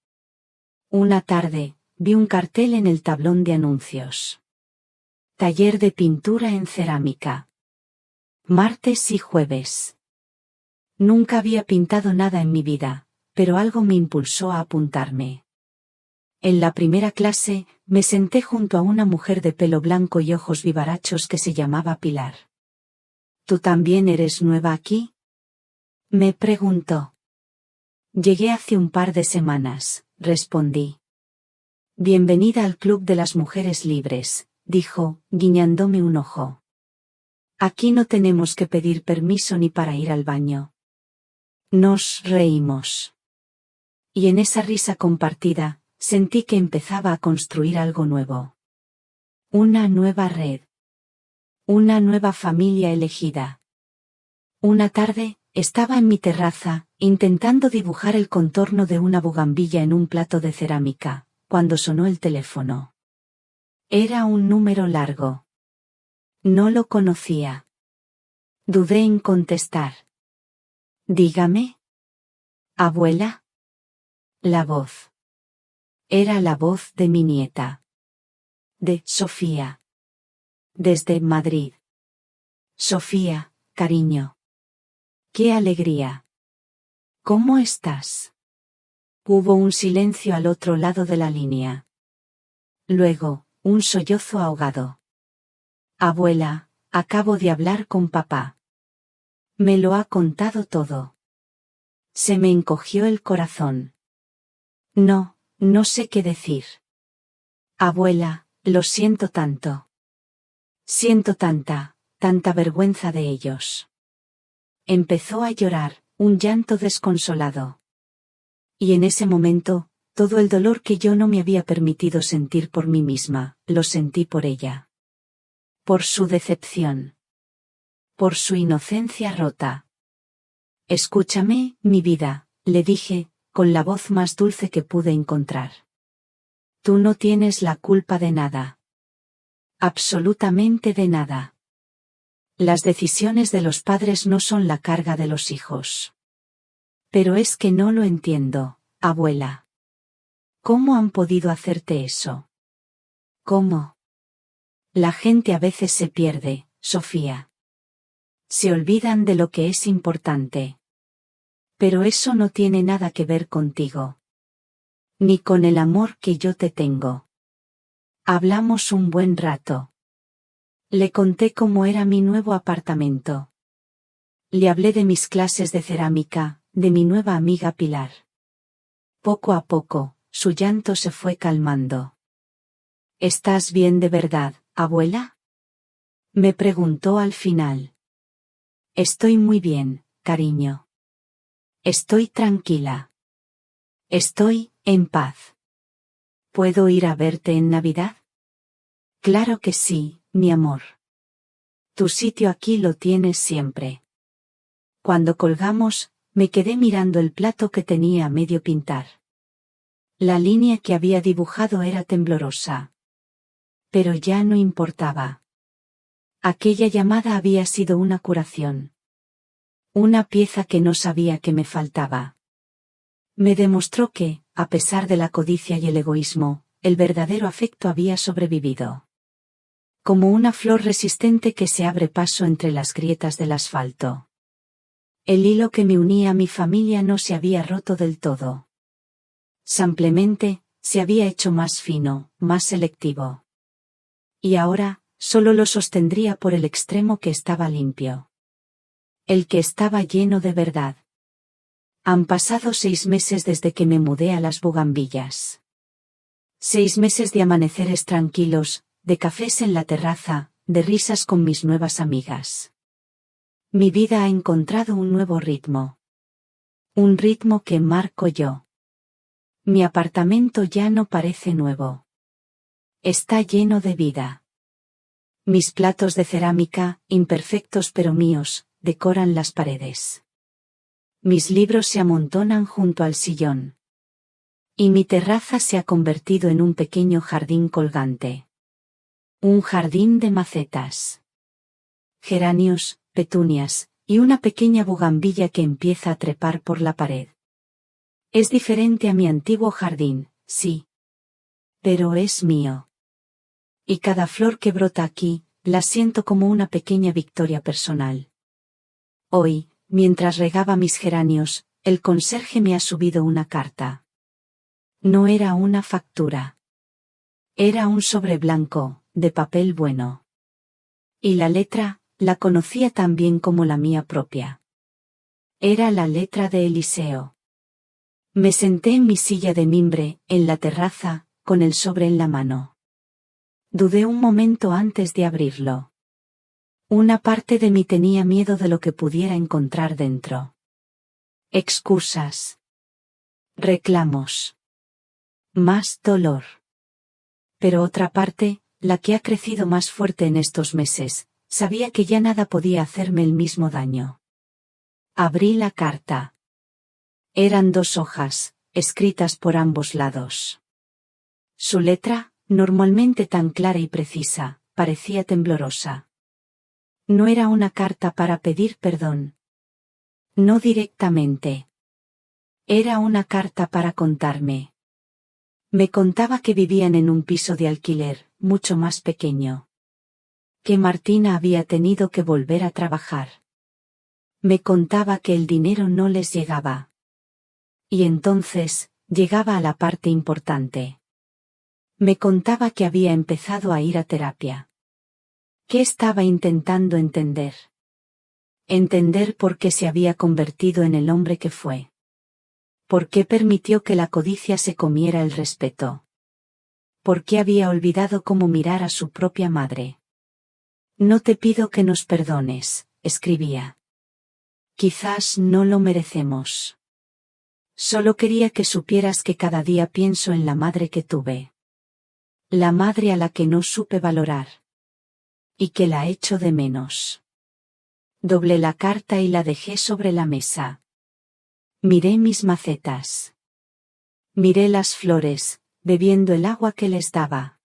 Una tarde, vi un cartel en el tablón de anuncios. Taller de pintura en cerámica. Martes y jueves. Nunca había pintado nada en mi vida, pero algo me impulsó a apuntarme. En la primera clase, me senté junto a una mujer de pelo blanco y ojos vivarachos que se llamaba Pilar. ¿Tú también eres nueva aquí?, me preguntó. Llegué hace un par de semanas, respondí. Bienvenida al Club de las Mujeres Libres, dijo, guiñándome un ojo. Aquí no tenemos que pedir permiso ni para ir al baño. Nos reímos. Y en esa risa compartida, sentí que empezaba a construir algo nuevo. Una nueva red. Una nueva familia elegida. Una tarde, estaba en mi terraza, intentando dibujar el contorno de una bugambilla en un plato de cerámica, cuando sonó el teléfono. Era un número largo. No lo conocía. Dudé en contestar. Dígame. ¿Abuela? La voz. Era la voz de mi nieta. De Sofía. Desde Madrid. Sofía, cariño. ¡Qué alegría! ¿Cómo estás? Hubo un silencio al otro lado de la línea. Luego, un sollozo ahogado. Abuela, acabo de hablar con papá. Me lo ha contado todo. Se me encogió el corazón. No sé qué decir. Abuela, lo siento tanto. Siento tanta vergüenza de ellos. Empezó a llorar, un llanto desconsolado. Y en ese momento, todo el dolor que yo no me había permitido sentir por mí misma, lo sentí por ella. Por su decepción. Por su inocencia rota. Escúchame, mi vida, le dije, con la voz más dulce que pude encontrar. Tú no tienes la culpa de nada. Absolutamente de nada. Las decisiones de los padres no son la carga de los hijos. Pero es que no lo entiendo, abuela. ¿Cómo han podido hacerte eso? ¿Cómo? La gente a veces se pierde, Sofía. Se olvidan de lo que es importante. Pero eso no tiene nada que ver contigo. Ni con el amor que yo te tengo. Hablamos un buen rato. Le conté cómo era mi nuevo apartamento. Le hablé de mis clases de cerámica, de mi nueva amiga Pilar. Poco a poco, su llanto se fue calmando. ¿Estás bien de verdad, abuela?, me preguntó al final. Estoy muy bien, cariño. Estoy tranquila. Estoy en paz. ¿Puedo ir a verte en Navidad? Claro que sí, mi amor. Tu sitio aquí lo tienes siempre. Cuando colgamos, me quedé mirando el plato que tenía a medio pintar. La línea que había dibujado era temblorosa. Pero ya no importaba. Aquella llamada había sido una curación. Una pieza que no sabía que me faltaba. Me demostró que, a pesar de la codicia y el egoísmo, el verdadero afecto había sobrevivido. Como una flor resistente que se abre paso entre las grietas del asfalto. El hilo que me unía a mi familia no se había roto del todo. Simplemente, se había hecho más fino, más selectivo. Y ahora, solo lo sostendría por el extremo que estaba limpio. El que estaba lleno de verdad. Han pasado 6 meses desde que me mudé a las Bugambillas. 6 meses de amaneceres tranquilos, de cafés en la terraza, de risas con mis nuevas amigas. Mi vida ha encontrado un nuevo ritmo. Un ritmo que marco yo. Mi apartamento ya no parece nuevo. Está lleno de vida. Mis platos de cerámica, imperfectos pero míos, decoran las paredes. Mis libros se amontonan junto al sillón. Y mi terraza se ha convertido en un pequeño jardín colgante. Un jardín de macetas. Geranios, petunias, y una pequeña bugambilla que empieza a trepar por la pared. Es diferente a mi antiguo jardín, sí. Pero es mío. Y cada flor que brota aquí, la siento como una pequeña victoria personal. Hoy, mientras regaba mis geranios, el conserje me ha subido una carta. No era una factura. Era un sobre blanco, de papel bueno. Y la letra, la conocía tan bien como la mía propia. Era la letra de Eliseo. Me senté en mi silla de mimbre, en la terraza, con el sobre en la mano. Dudé un momento antes de abrirlo. Una parte de mí tenía miedo de lo que pudiera encontrar dentro. Excusas. Reclamos. Más dolor. Pero otra parte, la que ha crecido más fuerte en estos meses, sabía que ya nada podía hacerme el mismo daño. Abrí la carta. Eran 2 hojas, escritas por ambos lados. Su letra, normalmente tan clara y precisa, parecía temblorosa. No era una carta para pedir perdón. No directamente. Era una carta para contarme. Me contaba que vivían en un piso de alquiler, mucho más pequeño. Que Martina había tenido que volver a trabajar. Me contaba que el dinero no les llegaba. Y entonces, llegaba a la parte importante. Me contaba que había empezado a ir a terapia. ¿Qué estaba intentando entender? Entender por qué se había convertido en el hombre que fue. ¿Por qué permitió que la codicia se comiera el respeto? ¿Por qué había olvidado cómo mirar a su propia madre? No te pido que nos perdones, escribía. Quizás no lo merecemos. Solo quería que supieras que cada día pienso en la madre que tuve. La madre a la que no supe valorar. Y que la echo de menos. Doblé la carta y la dejé sobre la mesa. Miré mis macetas. Miré las flores, bebiendo el agua que les daba.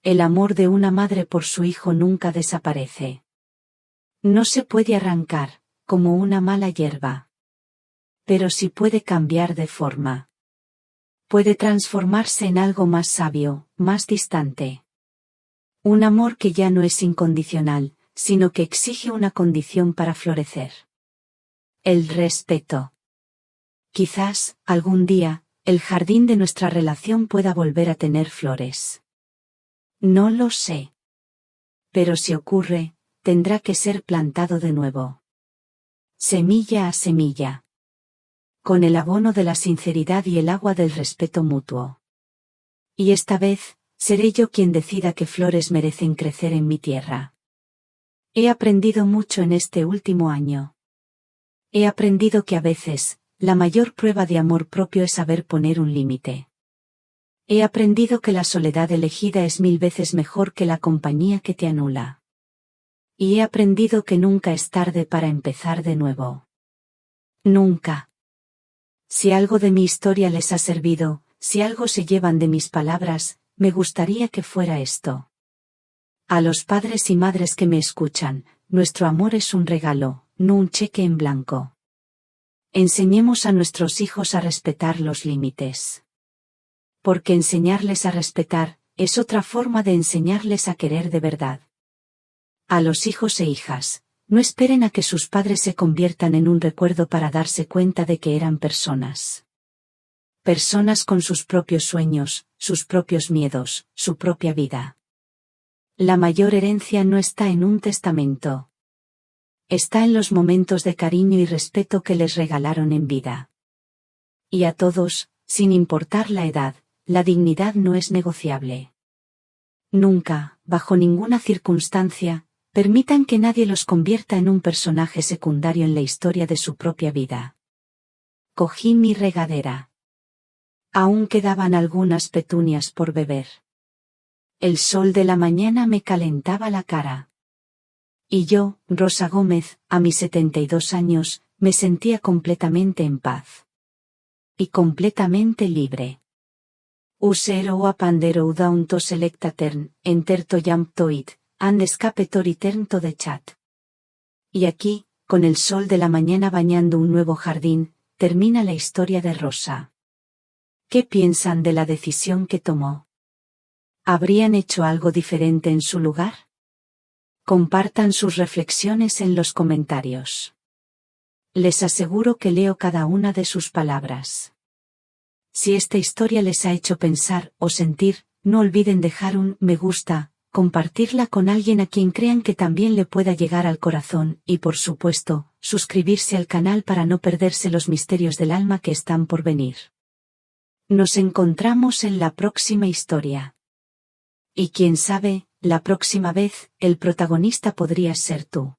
El amor de una madre por su hijo nunca desaparece. No se puede arrancar, como una mala hierba. Pero sí puede cambiar de forma. Puede transformarse en algo más sabio, más distante. Un amor que ya no es incondicional, sino que exige una condición para florecer. El respeto. Quizás, algún día, el jardín de nuestra relación pueda volver a tener flores. No lo sé. Pero si ocurre, tendrá que ser plantado de nuevo. Semilla a semilla. Con el abono de la sinceridad y el agua del respeto mutuo. Y esta vez, seré yo quien decida qué flores merecen crecer en mi tierra. He aprendido mucho en este último año. He aprendido que a veces, la mayor prueba de amor propio es saber poner un límite. He aprendido que la soledad elegida es 1000 veces mejor que la compañía que te anula. Y he aprendido que nunca es tarde para empezar de nuevo. Nunca. Si algo de mi historia les ha servido, si algo se llevan de mis palabras, me gustaría que fuera esto. A los padres y madres que me escuchan, nuestro amor es un regalo, no un cheque en blanco. Enseñemos a nuestros hijos a respetar los límites. Porque enseñarles a respetar, es otra forma de enseñarles a querer de verdad. A los hijos e hijas, no esperen a que sus padres se conviertan en un recuerdo para darse cuenta de que eran personas. Personas con sus propios sueños, sus propios miedos, su propia vida. La mayor herencia no está en un testamento. Está en los momentos de cariño y respeto que les regalaron en vida. Y a todos, sin importar la edad, la dignidad no es negociable. Nunca, bajo ninguna circunstancia, permitan que nadie los convierta en un personaje secundario en la historia de su propia vida. Cogí mi regadera. Aún quedaban algunas petunias por beber. El sol de la mañana me calentaba la cara. Y yo, Rosa Gómez, a mis 72 años, me sentía completamente en paz. Y completamente libre. Usero a pandero down to selecta turn, enter to jump to it, and escape to return to the chat. Y aquí, con el sol de la mañana bañando un nuevo jardín, termina la historia de Rosa. ¿Qué piensan de la decisión que tomó? ¿Habrían hecho algo diferente en su lugar? Compartan sus reflexiones en los comentarios. Les aseguro que leo cada una de sus palabras. Si esta historia les ha hecho pensar o sentir, no olviden dejar un me gusta, compartirla con alguien a quien crean que también le pueda llegar al corazón y por supuesto, suscribirse al canal para no perderse los misterios del alma que están por venir. Nos encontramos en la próxima historia. Y quién sabe, la próxima vez, el protagonista podría ser tú.